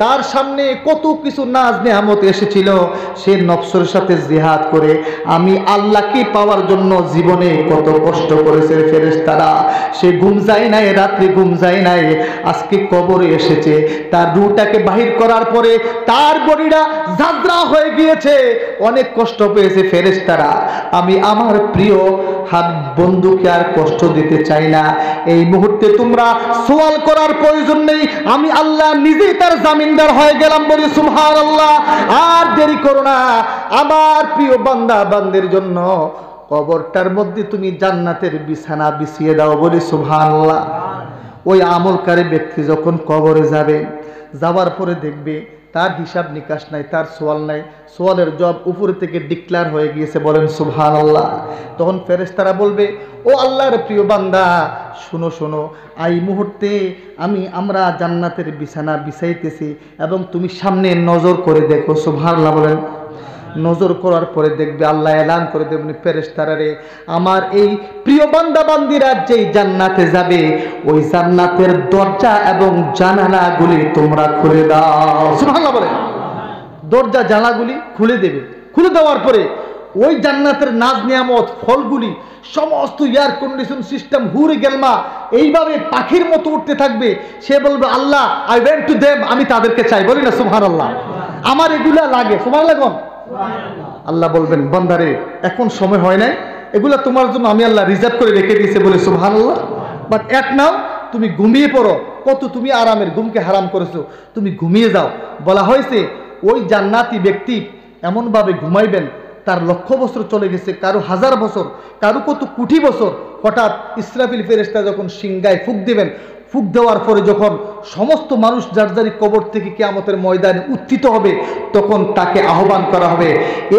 তার সামনে কত কিছু নাজ নেয়ামত এসেছিল, সে নফসের সাথে জিহাদ করে আমি আল্লাহকে পাওয়ার জন্য জীবনে কত কষ্ট করেছে ফেরেশতারা। সে ঘুম যায় নাই, রাত্রি ঘুম যায় নাই, আজকে কবরে এসেছে, তার রূহটাকে বাহির করার পরে তার বডিটা ঝাঁঝরা হয়ে গিয়েছে, অনেক কষ্ট পেয়েছে ফেরেশতারা। আমি আমার প্রিয় বন্ধুকে আর কষ্ট দিতে চাই না, এই মুহূর্তে তোমরা সওয়াল করার প্রয়োজন নেই, আমি আল্লাহ নিজেই তার জামিনদার হয়ে গেলাম, বলি সুবহানাল্লাহ। আর দেরি করো না, আমার প্রিয় বান্দা বান্দির জন্য কবরটার মধ্যে তুমি জান্নাতের বিছানা বিছিয়ে দাও, বলি সুবহানাল্লাহ। ওই আমলকারী ব্যক্তি যখন কবরে যাবে, যাওয়ার পরে দেখবে তার হিসাব নিকাশ নাই, তার সোয়াল নাই, সোয়ালের জবাব উপরে থেকে ডিক্লার হয়ে গিয়েছে, বলেন সুবহানাল্লাহ। তখন ফেরেশতারা বলবে, ও আল্লাহর প্রিয় বান্দা, শুনো শোনো, এই মুহূর্তে আমরা জান্নাতের বিছানা বিছাইতেছি এবং তুমি সামনে নজর করে দেখো, সুবহানাল্লাহ বলেন। নজর করার পরে দেখবে আল্লাহ এলান করে দেবেন, ফেরেশতারা রে, আমার এই প্রিয় বান্দা বান্দিরা যেই জান্নাতে যাবে, ওই জান্নাতের দরজা এবং জানালাগুলি তোমরা খুলে দাও, সুবহানাল্লাহ বলে। দরজা জানালাগুলি খুলে দেবে, খুলে দেওয়ার পরে ওই জান্নাতের নাজ নিয়ামত ফলগুলি সমস্ত এয়ার কন্ডিশন সিস্টেম হুরে গেলমা এইভাবে পাখির মতো উঠতে থাকবে। সে বলবে, আল্লাহ আই ওয়েন্ট টু দেম, আমি তাদেরকে চাই, বলি না সুবহানাল্লাহ, আমার এগুলা লাগে, সুবহানাল্লাহ। আল্লাহ বলবেন, বান্দারে এখন সময় হয় নাই, এগুলা তোমার জন্য আমি আল্লাহ রিজার্ভ করে রেখে দিয়েছে, বলে সুবহানাল্লাহ। বাট এক নাও, তুমি ঘুমিয়ে পড়ো, কত তুমি আরামের ঘুমকে হারাম করেছো, তুমি ঘুমিয়ে যাও। বলা হয়েছে ওই জান্নাতি ব্যক্তি এমনভাবে ঘুমাইবেন, তার লক্ষ বছর চলে গেছে, কারো 1000 বছর, কারো কত কোটি বছর। হঠাৎ ইসরাফিল ফেরেশতা যখন সিংগায় ফুঁক দেবেন, ফুঁক দেওয়ার পরে যখন সমস্ত মানুষ যার যারি কবর থেকে কিয়ামতের ময়দানে উত্থিত হবে, তখন তাকে আহ্বান করা হবে,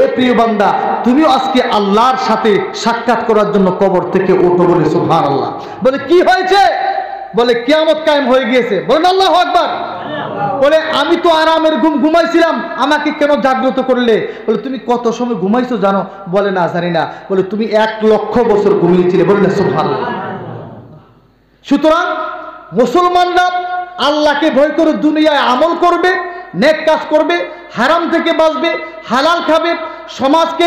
এ প্রিয় বান্দা, তুমিও আজকে আল্লাহর সাথে সাক্ষাৎ করার জন্য কবর থেকে ওঠো, বলে সুবহানাল্লাহ। বলে কি হয়েছে? বলে কিয়ামত কায়েম হয়ে গিয়েছে, বলেন আল্লাহু আকবার। বলে আমি তো আরামের ঘুম ঘুমাইছিলাম, আমাকে কেন জাগ্রত করলে? বলে তুমি কত সময় ঘুমাইছো জানো? বলে না জানি না। বলে তুমি 1 লক্ষ বছর ঘুমিয়েছিলে, বলে না সুবহানাল্লাহ। সুতরাং মুসলমানরা আল্লাহকে ভয় করে দুনিয়ায় আমল করবে, নেক কাজ করবে, হারাম থেকে বাঁচবে, হালাল খাবে, সমাজকে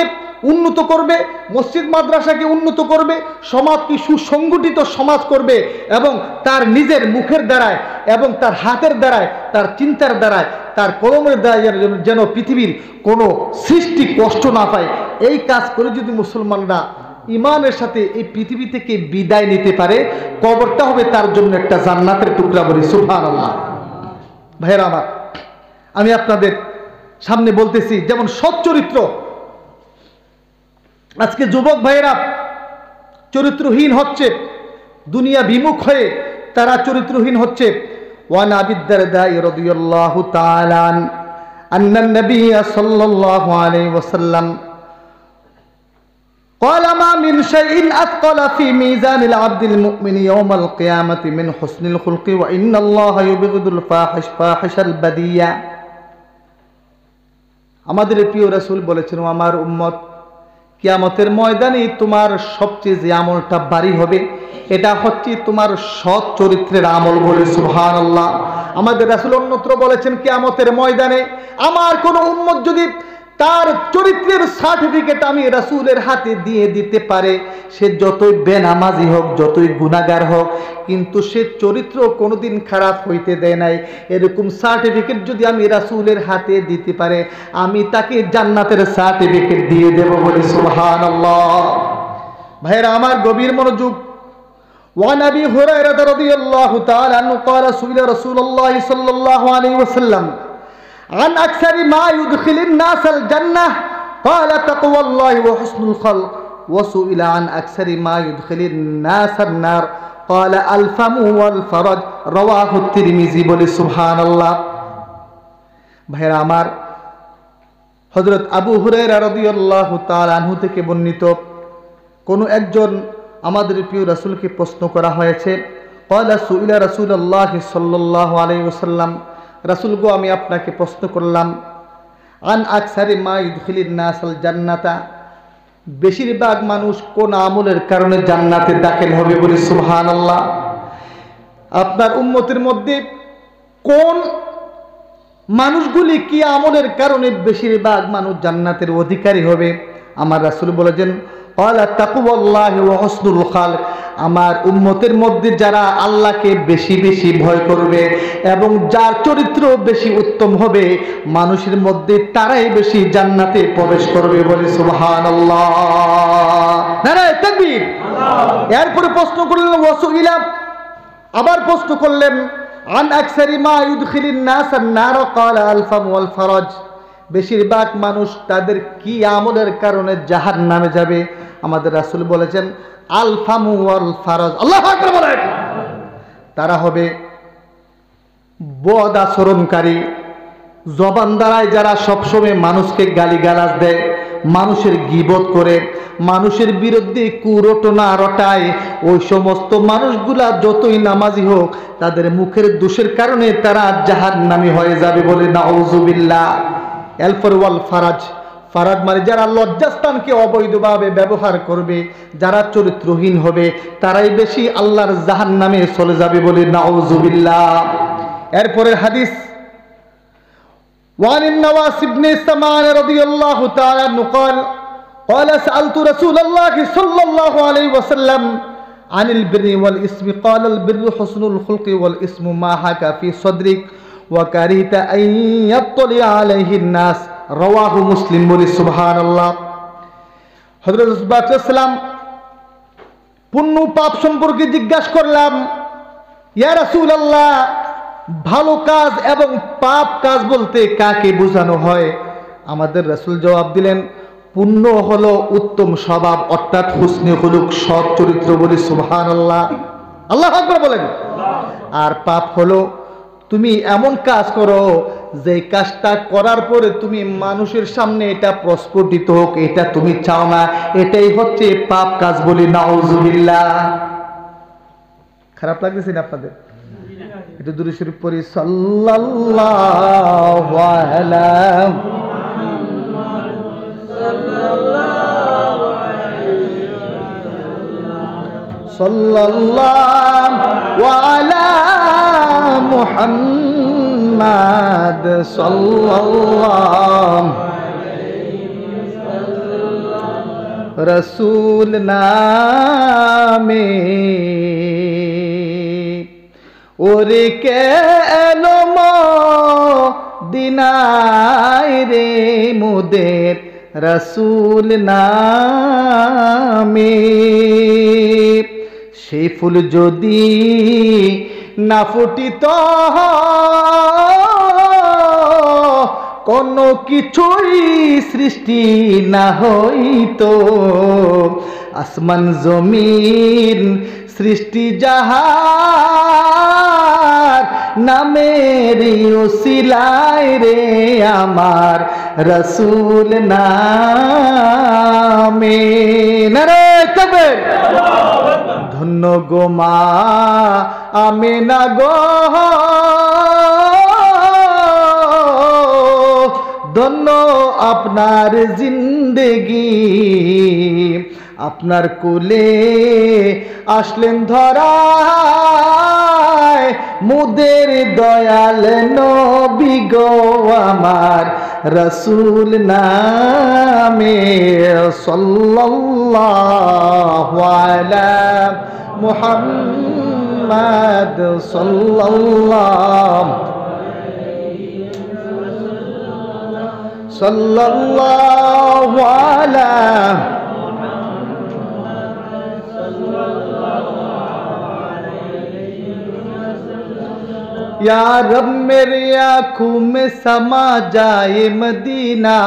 উন্নত করবে, মসজিদ মাদ্রাসাকে উন্নত করবে, সমাজকে সুসংগঠিত সমাজ করবে, এবং তার নিজের মুখের দ্বারায় এবং তার হাতের দ্বারায়, তার চিন্তার দ্বারায়, তার কলমের দ্বারায় যেন পৃথিবীর কোনো সৃষ্টি কষ্ট না পায়, এই কাজ করে যদি মুসলমানরা ইমানের সাথে এই পৃথিবী থেকে বিদায় নিতে পারে, কবরটা হবে তার জন্য একটা জান্নাতের টুকরা, বলি সুবহানাল্লাহ। ভাইয়েরা আমার, আমি আপনাদের সামনে বলতেছি, যেমন সৎ চরিত্র, আজকে যুবক ভাইয়েরা চরিত্রহীন হচ্ছে, দুনিয়া বিমুখ হয়ে তারা চরিত্রহীন হচ্ছে। ওয়ান আবি দারদা রাদিয়াল্লাহু তাআলা আন্নান নবী সাল্লাল্লাহু আলাইহি ওয়াসাল্লাম قال ما من شيء أثقل في ميزان العبد المؤمن يوم القيامة من حسن الخلق وإن الله يبغض الفاحش البذيء আমাদের প্রিয় রাসূল বলেছেন, ও আমার উম্মত, কিয়ামতের ময়দানে তোমার সবচেয়ে যে আমলটা ভারী হবে এটা হচ্ছে তোমার সৎ চরিত্রের আমল। বলে সুবহানাল্লাহ। আমাদের রাসূল অন্যত্র বলেছেন, কিয়ামতের ময়দানে আমার কোন উম্মত যদি তার চরিত্রের সার্টিফিকেট আমি রাসূলের হাতে দিয়ে দিতে পারে, সে যতই বেনামাজি হোক, যতই গুনাহগার হোক, কিন্তু সে চরিত্র কোনোদিন খারাপ হইতে দেয় নাই, এরকম সার্টিফিকেট যদি আমি রাসূলের হাতে দিতে পারে, আমি তাকে জান্নাতের সার্টিফিকেট দিয়ে দেব। বলে সুবহানাল্লাহ। ভাইরা আমার, গভীর মনোযোগ। وعن أبي هريرة رضي الله تعالى عنه قال سئل رسول الله صلى الله عليه وسلم عن أكثر ما يدخل الناس الجنة قال تقوى الله وحسن الخلق وسئل عن أكثر ما يدخل الناس النار قال الفم والفرج رواه الترمذي। বলে সুবহানাল্লাহ। ভাইরা আমার, হযরত আবু হুরায়রা রাদিয়াল্লাহু তাআলা আনহু থেকে বর্ণিত, কোন একজন আমাদের প্রিয় রাসূলকে প্রশ্ন করা হয়েছে, ক্বালা সুইলা রাসূলুল্লাহ সাল্লাল্লাহু আলাইহি ওয়াসাল্লাম, রাসূল গো, আমি আপনাকে প্রশ্ন করলাম, আন আকসারি মা ইউদখিলুন নাসাল জান্নাতা, বেশিরভাগ মানুষ কোন আমলের কারণে জান্নাতে দাখিল হবে। বলে সুবহানাল্লাহ। আপনার উম্মতের মধ্যে কোন মানুষগুলি কি আমলের কারণে বেশিরভাগ মানুষ জান্নাতের অধিকারী হবে? আমার রাসূল বলেছেন, ক্বালা তাকওয়াল্লাহি ওয়া হুসনুল খালক, আমার উম্মতের মধ্যে যারা আল্লাহকে বেশি বেশি ভয় করবে এবং যার চরিত্র বেশি উত্তম হবে, মানুষের মধ্যে তারাই বেশি জান্নাতে প্রবেশ করবে। বলে সুবহানাল্লাহ। নারায়ে তাকবীর। এরপরে প্রশ্ন করলেন, ওয়াসুইলা, আবার প্রশ্ন করলেন, আন আকসারি মা ইউদখিলুন নাস আন-নার ক্বালা আল-ফাম ওয়াল ফারাজ, বেশিরভাগ মানুষ তাদের কি আমলের কারণে জাহান্নামে যাবে? আমাদের রাসূল বলেছেন, আল ফামু ওয়াল ফারাজ। আল্লাহু আকবার বলেন। তারা হবে বদ আচরণকারী, জবান দ্বারায় যারা সবসময় মানুষকে গালিগালাজ দেয়, মানুষের গীবত করে, মানুষের বিরুদ্ধে কুরটনা রটায়, ওই সমস্ত মানুষগুলা যতই নামাজি হোক, তাদের মুখের দোষের কারণে তারা জাহান্নামী হয়ে যাবে। বলে নাউযুবিল্লাহ। এরপর ওয়াল ফারাজ, ফারাজ মানে যারা লজ্জাস্থানকে অবৈধভাবে ব্যবহার করবে, যারা চরিত্রহীন হবে, তারাই বেশি আল্লাহর জাহান্নামে চলে যাবে। বলে নাউযুবিল্লাহ। এরপরের হাদিস, وعن النواس بن سمعان رضي الله تعالى عنه قال سألت رسول الله صلى الله عليه وسلم عن البر والإثم قال البر حسن الخلق والإثم ما حكى في صدرك وكرهت أن يطلع عليه الناس رواه مسلم। বলে সুবহানাল্লাহ। হযরত রাসূলুল্লাহ সাল্লাল্লাহু আলাইহি ওয়াসাল্লাম পুণ্য পাপ সম্পর্কে জিজ্ঞাসা করলাম, ইয়া রাসূলুল্লাহ, ভালো কাজ এবং পাপ কাজ বলতে কাকে বোঝানো হয়? আমাদের রাসূল জবাব দিলেন, পুণ্য হলো উত্তম স্বভাব, অর্থাৎ হুসনে খুলুক, সৎ চরিত্র। বলে সুবহানাল্লাহ। আল্লাহু আকবার বলেন। আর পাপ হলো তুমি এমন কাজ করো যে কাজটা করার পরে তুমি মানুষের সামনে এটা প্রস্ফুটিত হোক, এটা তুমি চাও না, এটাই হচ্ছে পাপ কাজ। বলি নাউযুবিল্লাহ। খারাপ লাগতেছে না আপনাদের? একটু দুরূদ শরীফ পড়ি, সাল্লাল্লাহু আলাইহি সাল্লাল্লাহু আলা মুহাম্মাদ সাল্লাল্লাহু রাসূল নামে ওরে কেলো মদিনায় রে মোদের রাসূল নামে, সেই ফুল যদি না ফুটিত কোনো কিছুই সৃষ্টি না হইতো, আসমান জমিন সৃষ্টি যাহার নামেরি উসিলায় রে আমার রসুল নামে। নারে তাকবীর। ধন্য গো মা আমেনা গো, ধন্য আপনার জিন্দেগি, আপনার কোলে আসলেন ধরায় মুদের দয়াল নবী গো আমার রসুল নামে। সাল্লাল্লাহু আলা মুহাম্মাদ সাল্লাল্লাহু আলা या रब मेरे आँखों में समा जाए मदीना,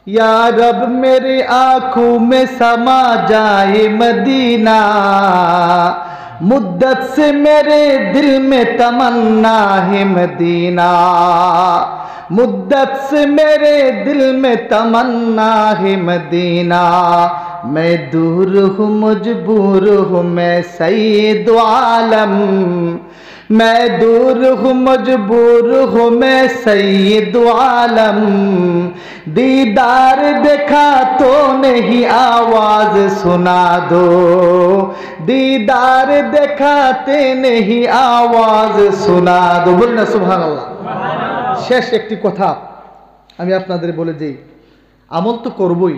या रब मेरे आँखों में समा जाए मदीना, मुद्दत से मेरे दिल में तमन्ना है मदीना, मुद्दत से मेरे दिल में तमन्ना है मदीना, मैं दूर हूँ मजबूर हूँ मैं सैयद आलम, मैं दूर हूँ मजबूर हूँ मैं सैयद आलम, दीदार देखा तो नहीं आवाज सुना दो, दीदार देखाते नहीं आवाज सुना दो। बोलना सुबहानाल्लाह। শেষ একটি কথা আমি আপনাদের বলে দিই, আমল তো করবই,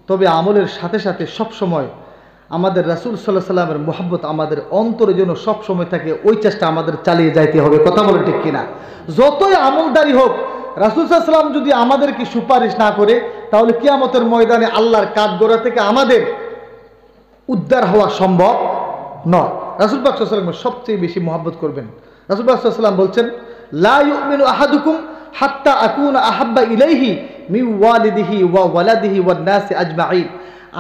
তবে আমলের সাথে সাথে সব সময় আমাদের রাসূল সাল্লাল্লাহু আলাইহি সাল্লামের মুহাব্বত আমাদের অন্তরে যেন সব সময় থাকে, ওই চেষ্টা আমাদের চালিয়ে যাইতে হবে। কথা বলে ঠিক কিনা? যতই আমলদারি হোক, রাসূল সাল্লাল্লাহু আলাইহি সাল্লাম যদি আমাদেরকে সুপারিশ না করে, তাহলে কিয়ামতের ময়দানে আল্লাহর কাঠগড়া থেকে আমাদের উদ্ধার হওয়া সম্ভব নয়। রাসূল পাক সাল্লাল্লাহু আলাইহি ওয়াসাল্লামের সবচেয়ে বেশি মুহাব্বত করবেন। রাসূল পাক সাল্লাল্লাহু আলাইহি ওয়াসাল্লাম বলছেন, লা ইউমিনু আহাদুকুম হাত্তা আকুনা আহাব্বা ইলাইহি মিন ওয়ালিদিহি ওয়া ওয়ালাদিহি ওয়ান নাসি আজমাইন।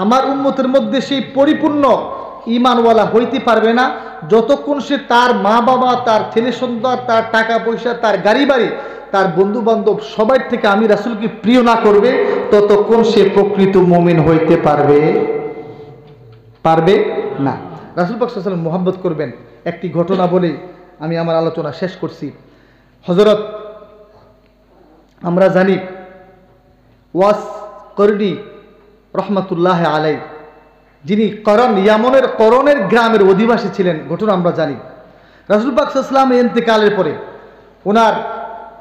আমার উম্মতের মধ্যে সেই পরিপূর্ণ ঈমানওয়ালা হইতে পারবে না যতক্ষণ সে তার মা বাবা, তার ছেলে সন্তান, তার টাকা পয়সা, তার গাড়ি বাড়ি, তার বন্ধু বান্ধব সবার থেকে আমি রাসূলকে প্রিয় না করবে, ততক্ষণ সে প্রকৃত মুমিন হইতে পারবে না। রাসূল পাক সাল্লাল্লাহু আলাইহি ওয়াসাল্লাম মুহাব্বত করবেন। একটি ঘটনা বলে আমি আমার আলোচনা শেষ করছি। হযরত আমরা জানি ওয়াস করনি রহমাতুল্লাহ আলাই, যিনি ইয়ামনের করনের গ্রামের অধিবাসী ছিলেন, ঘটনা আমরা জানি। রাসূল পাক সাল্লাল্লাহু আলাইহি ওয়াসাল্লামের ইন্তেকালের পরে ওনার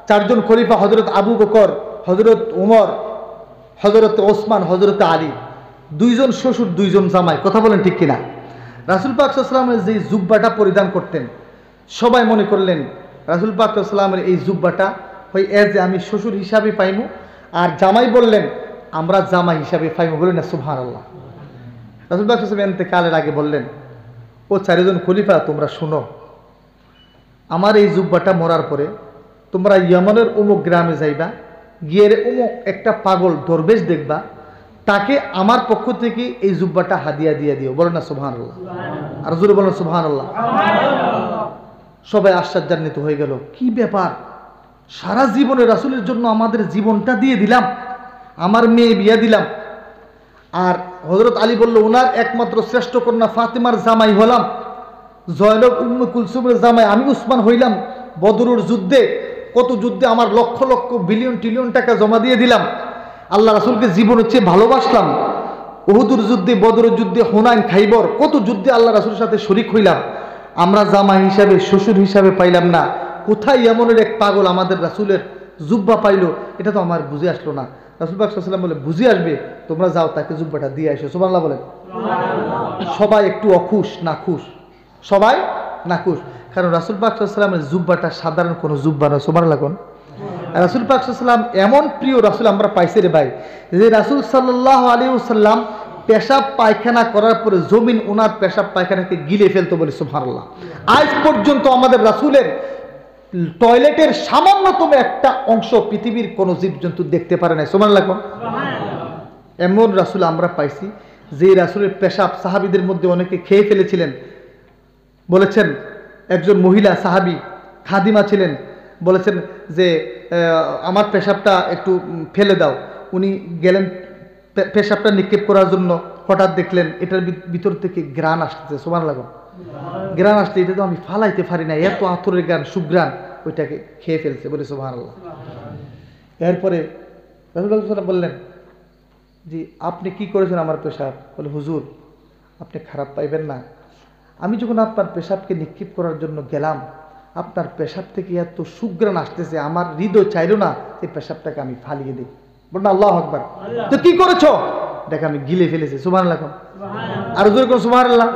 চারজন খলিফা হযরত আবু বকর, হযরত উমর, হযরত ওসমান, হযরত আলী, দুইজন শ্বশুর দুইজন জামাই। কথা বলেন ঠিক কিনা? রাসূল পাক সাল্লাল্লাহু আলাইহি ওয়াসাল্লামের যে জুব্বাটা পরিধান করতেন, সবাই মনে করলেন রাসূল পাক সাল্লাল্লাহু আলাইহি ওয়াসাল্লামের এই জুব্বাটা হয় যে আমি শ্বশুর হিসাবে পাইমু, আর জামাই বললেন আমরা জামাই হিসাবে পাইমু। বলেন না সুবহানাল্লাহ। রাসূল পাক সাল্লাল্লাহু আলাইহি ওয়াসাল্লাম ইন্তেকালের আগে বললেন, ও চারজন খলিফা তোমরা শুনো, আমার এই জুব্বাটা মরার পরে তোমরা ইয়ামানের অমুক গ্রামে যাইবা, গিয়ে অমুক একটা পাগল দরবেশ দেখবা, তাকে আমার পক্ষ থেকে এই জুব্বাটা হাদিয়া দিয়ে দিও। বলেন না সুবহানাল্লাহ। আর জোরে বলেন সুবহানাল্লাহ। সবাই আশ্চর্যান্বিত হয়ে গেল, কি ব্যাপার, সারা জীবনে রাসূলের জন্য আমাদের জীবনটা দিয়ে দিলাম, আমার মেয়ে বিয়া দিলাম, আর হযরত আলী বলল ওনার একমাত্র শ্রেষ্ঠ কন্যা ফাতেমার জামাই হলাম, জয়নব উম্মে কুলসুমের জামাই আমি উসমান হইলাম, বদরের যুদ্ধে কত যুদ্ধে আমার লক্ষ লক্ষ বিলিয়ন ট্রিলিয়ন টাকা জমা দিয়ে দিলাম, আল্লাহ রাসূলকে জীবনের চেয়ে ভালোবাসলাম, উহুদের যুদ্ধে, বদরের যুদ্ধে, হুনাইন, খাইবর, কত যুদ্ধে আল্লাহ রাসূলের সাথে শরীক হইলাম, আমরা জামাই হিসাবে, শ্বশুর হিসাবে পাইলাম না। কোথায় এমনের এক পাগল আমাদের রাসূলের জুব্বা পাইলো, এটা তো আমার বুঝে আসলো না। রাসূল পাক সাল্লাল্লাহু আলাইহি ওয়াসাল্লাম বলে, বুঝে আসবে, তোমরা যাও তাকে জুব্বাটা দিয়ে আসো। সুবহানাল্লাহ বলেন। সবাই একটু অখুশ, নাখুশ, সবাই নাখুশ, কারণ রাসূল পাক সাল্লাল্লাহু আলাইহি ওয়াসাল্লামের জুব্বাটা সাধারণ কোনো জুব্বা না। সুবহানাল্লাহ কোন রাসূল পাক সাল্লাল্লাহু আলাইহি ওয়াসাল্লাম এমন প্রিয় রাসূল আমরা পাইছি রে ভাই, যে রাসূল সাল্লাল্লাহু আলাইহি ওয়াসাল্লাম পেশাব পায়খানা করার পরে জমিন ওনার পেশাব পায়খানাকে গিলে ফেলতো। বলে সুবহানাল্লাহ। আজ পর্যন্ত আমাদের রাসূলের টয়লেটের সামান্যতম একটা অংশ পৃথিবীর কোন জীবজন্তু দেখতে পারে না। সুবহানাল্লাহ। এমন রাসূল আমরা পাইছি যে রাসূলের পেশাব সাহাবীদের মধ্যে অনেকে খেয়ে ফেলেছিলেন। বলেছেন একজন মহিলা সাহাবী খাদিমা ছিলেন, বলেছেন যে আমার পেশাবটা একটু ফেলে দাও। উনি গেলেন পেশাবটা নিক্ষেপ করার জন্য, হঠাৎ দেখলেন এটার ভিতর থেকে গ্রান আসতেছে। সুবহানাল্লাহ, গ্রান আসতে, এটা তো আমি ফালাইতে পারি না, এত আতরের গান, সুগ্রান, ওইটাকে খেয়ে ফেলছে, বলে সুবহানাল্লাহ। এরপরে রাসূলুল্লাহ বললেন যে আপনি কি করেছেন আমার পেশাব? বলে হুজুর আপনি খারাপ পাইবেন না, আমি যখন আপনার পেশাবকে নিক্ষেপ করার জন্য গেলাম, আপনার পেশাব থেকে এত সুগ্রান আসতেছে, আমার হৃদয় চাইল না এই পেশাবটাকে আমি ফালিয়ে দিই। বলুন আল্লাহু আকবার। তো কি করেছো? দেখে আমি গিলে ফেলেছি। সুবহানাল্লাহ, আর জোরে করে সুবহানাল্লাহ।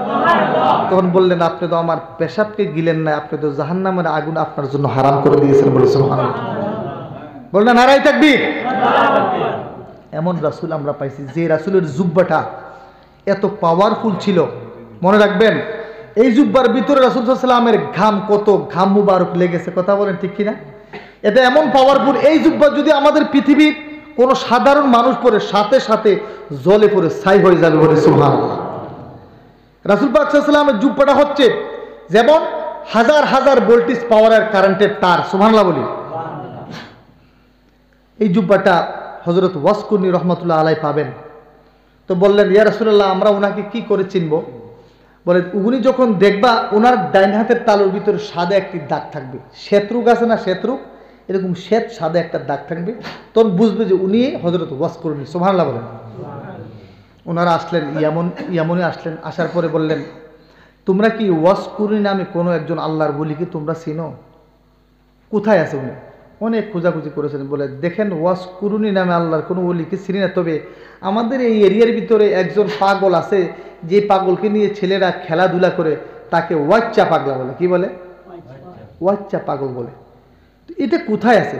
তখন বললেন আপনি তো আমার পেশাবকে গিলেন না, আপনি তো জাহান্নামের আগুন আপনার জন্য হারাম করে দিয়েছেন, বলে সুবহানাল্লাহ। বললেন নারায়ে তাকবীর। এমন রাসূল আমরা পাইছি যে রাসূলের জুব্বাটা এত পাওয়ারফুল ছিল। মনে রাখবেন এই জুব্বার ভিতরে রাসূল সাল্লাল্লাহু আলাইহি ওয়াসাল্লামের ঘাম, কত ঘাম মুবারক লেগেছে, কথা বলেন ঠিক কিনা? এটা এমন পাওয়ারফুল, এই জুব্বা যদি আমাদের পৃথিবীর কোনো সাধারণ মানুষ পরে, সাথে সাথে জলে পড়ে ছাই হয়ে যাবে, বলে সুবহানাল্লাহ। রাসূল পাক সাল্লাল্লাহু আলাইহি ওয়াসাল্লামের জুব্বাটা হচ্ছে যেমন হাজার হাজার ভোল্টেজ পাওয়ারের কারেন্টের তার। সুবহানাল্লাহ বলি। এই জুব্বাটা হযরত ওয়াসকুরনি রহমাতুল্লাহ আলাইহি পাবেন। তো বললেন ইয়া রাসূলুল্লাহ আমরা ওনাকে কি করে চিনব? বলে উনি যখন দেখবা ওনার ডাইন হাতের তালুর ভিতরে সাদা একটি দাগ থাকবে, শ্বেতরুগ আছে না, শ্বেতরুগ, এরকম শ্বেত সাদা একটা দাগ থাকবে, তখন বুঝবে যে উনি হযরত ওয়াসকুরনি। সুবহানাল্লাহ বলেন। ওনারা আসলেন ইয়ামনে আসলেন, আসার পরে বললেন তোমরা কি ওয়াসকুরনি নামে কোনো একজন আল্লাহর ওলিকে তোমরা চিনো? কোথায় আছে উনি? অনেক খোঁজাখুঁজি করেছেন। বলে দেখেন ওয়াসকুরনি নামে আল্লাহর কোনো ওলিকে চিনি না, তবে আমাদের এই এরিয়ার ভিতরে একজন পাগল আছে, যে পাগলকে নিয়ে ছেলেরা খেলাধুলা করে, তাকে ওয়াচ্চা পাগলা বলে। কি বলে? ওয়াচ্চা পাগল বলে। এটা কোথায় আছে?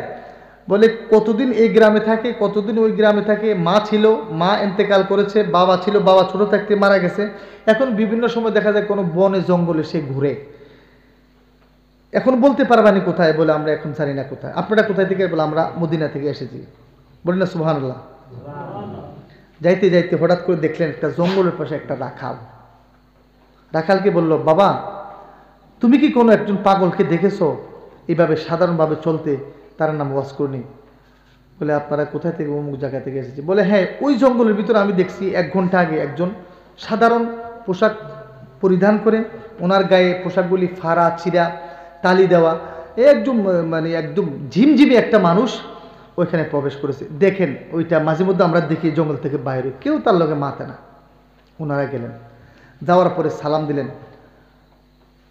বলে কতদিন এই গ্রামে থাকে, কতদিন ওই গ্রামে থাকে, মা ছিল, মা ইন্তেকাল করেছে, বাবা ছিল, বাবা ছোট থাকতে মারা গেছে, এখন বিভিন্ন সময় দেখা যায় কোনো বনে জঙ্গলে সে ঘুরে, এখন বলতে পারবানি কোথায়? বলে আমরা এখন জানি না কোথায়। আপনারা কোথায় থেকে? বলে আমরা মদিনা থেকে এসেছি। বলি না সুবহানাল্লাহ। যাইতে যাইতে হঠাৎ করে দেখলেন একটা জঙ্গলের পাশে একটা রাখাল। রাখালকে বলল বাবা তুমি কি কোনো একজন পাগলকে দেখেছো এইভাবে সাধারণভাবে চলতে? তার নাম ওয়াসকুরনি। বলে আপনারা কোথায় থেকে? অমুক জায়গা থেকে এসেছি। বলে হ্যাঁ ওই জঙ্গলের ভিতরে আমি দেখছি 1 ঘন্টা আগে একজন সাধারণ পোশাক পরিধান করে, ওনার গায়ে পোশাকগুলি ফাড়া ছিঁড়া, তালি দেওয়া, একদম মানে একদম ঝিমঝিমি একটা মানুষ ওইখানে প্রবেশ করেছে। দেখেন ওইটা মাঝে মধ্যে আমরা দেখি জঙ্গল থেকে বাইরে, কেউ তার লগে মাথে না। ওনারা গেলেন, যাওয়ার পরে সালাম দিলেন।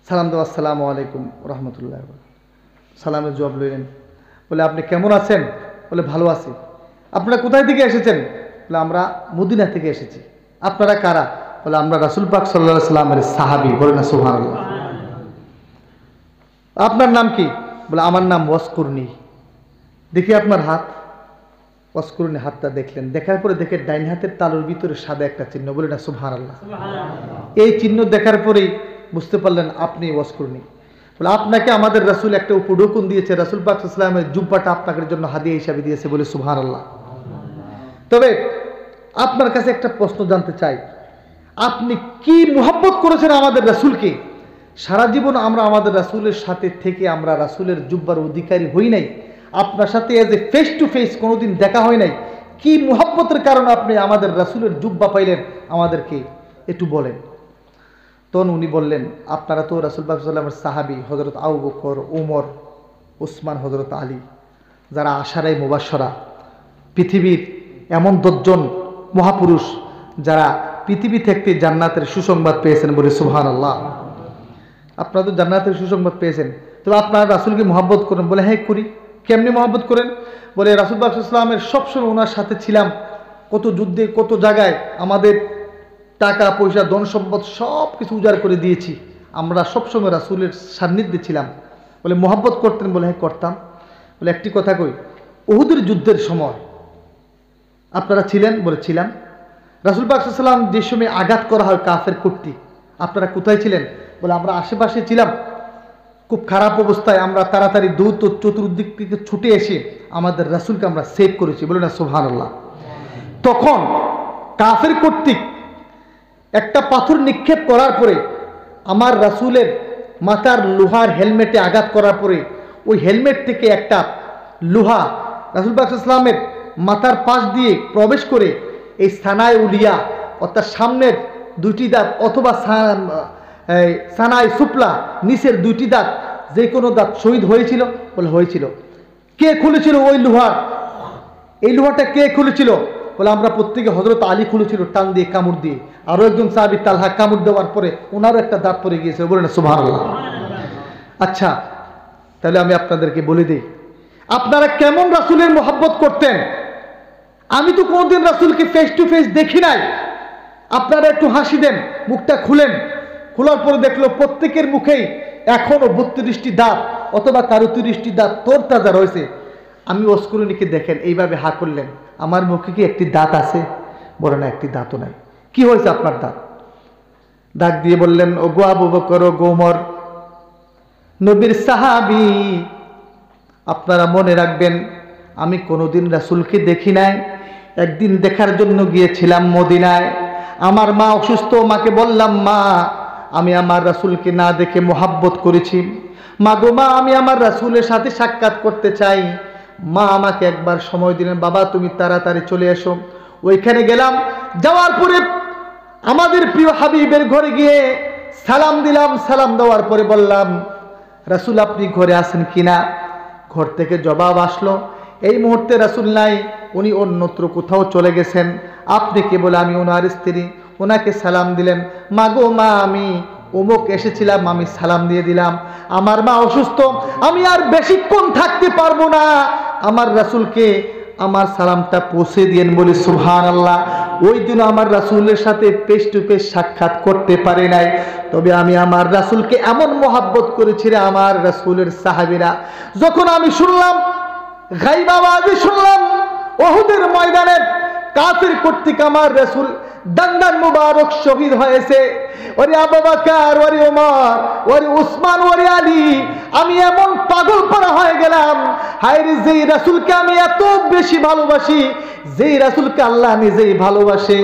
সালাম দেওয়া আসসালামু আলাইকুম রহমতুল্লাহ, সালামের জবাব লইলেন। বলে আপনি কেমন আছেন? বলে ভালো আছি। আপনারা কোথায় থেকে এসেছেন? বলে আমরা মদিনা থেকে এসেছি। আপনারা কারা? বলে আমরা রাসূল পাক সাল্লাল্লাহু আলাইহি ওয়াসাল্লামের সাহাবী। বলে না সুবহানাল্লাহ। আপনার নাম কি? বলে আমার নাম ওয়াসকুরনি। দেখি আপনার হাত। ওয়াসকুরনি হাতটা দেখলেন, দেখার পরে দেখে ডাইন হাতের তালুর ভিতরে সাদা একটা চিহ্ন। বলে না সুবহানাল্লাহ। এই চিহ্ন দেখার পরেই বুঝতে পারলেন আপনি ওয়াসকুরনি। বলে আপনাকে আমাদের রাসূল একটা উপঢৌকন দিয়েছে, রাসূল পাক সাল্লাল্লাহু আলাইহি ওয়াসাল্লামের জুব্বাটা আপনাদের জন্য হাদিয়া হিসাবে দিয়েছে। বলে সুবহানাল্লাহ। তবে আপনার কাছে একটা প্রশ্ন জানতে চাই, আপনি কি মুহাব্বত করেছেন আমাদের রাসূলকে? সারা জীবন আমরা আমাদের রাসূলের সাথে থেকে আমরা রাসূলের জুব্বার অধিকারী হই নাই, আপনার সাথে as a face to face কোনোদিন দেখা হয় নাই। কি মুহাব্বতের কারণে আপনি আমাদের রাসূলের জুব্বা পাইলেন আমাদেরকে একটু বলেন। তখন উনি বললেন আপনারা তো রাসূল পাক সাল্লাল্লাহু আলাইহি ওয়াসাল্লামের সাহাবী, হযরত আবু বকর, ওমর, উসমান, হযরত আলী, যারা আশারায়ে মুবাশশারা, পৃথিবীর এমন 10 জন মহাপুরুষ যারা পৃথিবী থেকে জান্নাতের সুসংবাদ পেয়েছেন। বলে সুবহানাল্লাহ। আপনারা তো জান্নাতের সুসংবাদ পেয়েছেন, তবে আপনারা রাসূলকে মহব্বত করেন? বলে হ্যাঁ করি। কেমনি মহব্বত করেন? বলে রাসূল পাক সাল্লাল্লাহু আলাইহি ওয়াসাল্লামের সবসময় ওনার সাথে ছিলাম, কত যুদ্ধে কত জায়গায় আমাদের টাকা পয়সা ধন সম্পদ সব কিছু উজাড় করে দিয়েছি, আমরা সবসময় রাসূলের সান্নিধ্যে ছিলাম। বলে মহব্বত করতেন? বলে হ্যাঁ করতাম। বলে একটি কথা কই, উহুদের যুদ্ধের সময় আপনারা ছিলেন? বলে ছিলাম। রাসূল পাক সাল্লাল্লাহু আলাইহি ওয়াসাল্লাম যে সময় আঘাত করা হয় কাফের কর্তৃক, আপনারা কোথায় ছিলেন? বলে আমরা আশেপাশে ছিলাম, খুব খারাপ অবস্থায় আমরা তাড়াতাড়ি দ্রুত চতুর্দিক থেকে ছুটে এসে আমাদের রাসূলকে আমরা সেভ করেছি। বলে না সুবহানাল্লাহ। তখন কাফের কর্তৃক একটা পাথর নিক্ষেপ করার পরে আমার রাসূলের মাথার লোহার হেলমেটে আঘাত করার পরে ওই হেলমেট থেকে একটা লোহা রাসূল পাক সাল্লাল্লাহু আলাইহি ওয়াসাল্লামের মাথার পাশ দিয়ে প্রবেশ করে এই সানায় উলিয়া অর্থাৎ সামনের দুইটি দাঁত অথবা সানায় সুপলা নিচের দুইটি দাঁত যে কোনো দাঁত শহীদ হয়েছিল বলে হয়েছিল। কে খুলেছিল ওই লোহার? এই লোহাটা কে খুলেছিল? বলে আমরা প্রত্যেকে হযরত আলী খুলেছিল টান দিয়ে, কামড় দিয়ে। আরও একজন সাহাবী তালহা কামড় দেওয়ার পরে ওনারও একটা দাঁত পড়ে গিয়েছিল। বলেন সুবহানাল্লাহ। আচ্ছা, তাহলে আমি আপনাদেরকে বলে দিই, আপনারা কেমন রাসূলের মহব্বত করতেন? আমি তো কোনোদিন রাসূলকে ফেস টু ফেস দেখি নাই। আপনারা একটু হাসি দেন, মুখটা খুলেন, খোলার পরে দেখলো প্রত্যেকের মুখেই এখনো 32টি দাঁত অথবা কারো 30টি দাঁত তোর তাজা রয়েছে। আমি ওসকুরুনিকে দেখেন এইভাবে হা করলেন, আমার মুখে কি একটি দাঁত আছে? বলে না, একটি দাঁতও নাই। কি হয়েছে আপনার দাঁত? ডাক দিয়ে বললেন, ও গো আবু বকর, ও গো ওমর, নবীর সাহাবী, আপনারা মনে রাখবেন আমি কোনোদিন রাসূলকে দেখি নাই। একদিন দেখার জন্য গিয়েছিলাম মদিনায়। আমার মা অসুস্থ, মাকে বললাম, মা আমি আমার রাসূলকে না দেখে মোহাব্বত করেছি। মা গো মা, আমি আমার রাসূলের সাথে সাক্ষাৎ করতে চাই। মা আমাকে একবার সময় দিলেন, বাবা তুমি তাড়াতাড়ি চলে এসো। ওইখানে গেলাম, যাওয়ার পরে আমাদের প্রিয় হাবিবের ঘরে গিয়ে সালাম দিলাম। সালাম দেওয়ার পরে বললাম, রাসূল আপনি ঘরে আছেন কিনা? ঘর থেকে জবাব আসলো, এই মুহূর্তে রাসূল নাই, উনি অন্যত্র কোথাও চলে গেছেন। আপনি কে? বলে আমি ওনার স্ত্রী। ওনাকে সালাম দিলেন। মা গো মা, আমি অমুক এসেছিলাম, আমি সালাম দিয়ে দিলাম। আমার মা অসুস্থ, আমি আর বেশিক্ষণ থাকতে পারবো না, আমার রাসূলকে আমার সালামটা পৌঁছে দিয়েন। বলি সুবহানাল্লাহ। ওই দিন আমার রাসূলের সাথে ফেস টু ফেস সাক্ষাৎ করতে পারি নাই, তবে আমি আমার রাসূলকে এমন মহব্বত করেছি রে আমার রাসূলের সাহাবীরা। যখন আমি শুনলাম, গায়ব আওয়াজে শুনলাম উহুদের ময়দানে কাফির কর্তৃক আমার রাসূল দান্দান মুবারক শহীদ হয়েছে, ওরে আবু বকর, ওরে ওমর, ওরে উসমান, ওরে আলী, আমি এমন পাগল পারা হয়ে গেলাম। হায় রে, যেই রাসূলকে আমি এত বেশি ভালোবাসি, যেই রাসূলকে আল্লাহ নিজেই ভালোবাসে,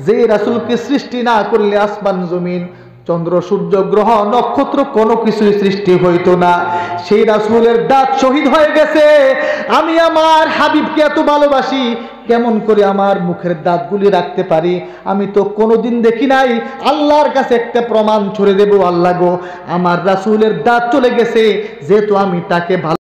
যেই রাসূলকে সৃষ্টি না করলে আসমান জমিন, চন্দ্র সূর্য গ্রহ নক্ষত্র কোনো কিছুই সৃষ্টি হইতো না, সেই রাসূলের দাঁত শহীদ হয়ে গেছে। আমি আমার হাবিবকে এত ভালোবাসি, কেমন করে আমার মুখের দাঁতগুলি রাখতে পারি? আমি তো কোনোদিন দেখি নাই। আল্লাহর কাছে একটা প্রমাণ ছড়ে দেব, আল্লাহ গো আমার রাসূলের দাঁত চলে গেছে, যেহেতু আমি তাকে ভালো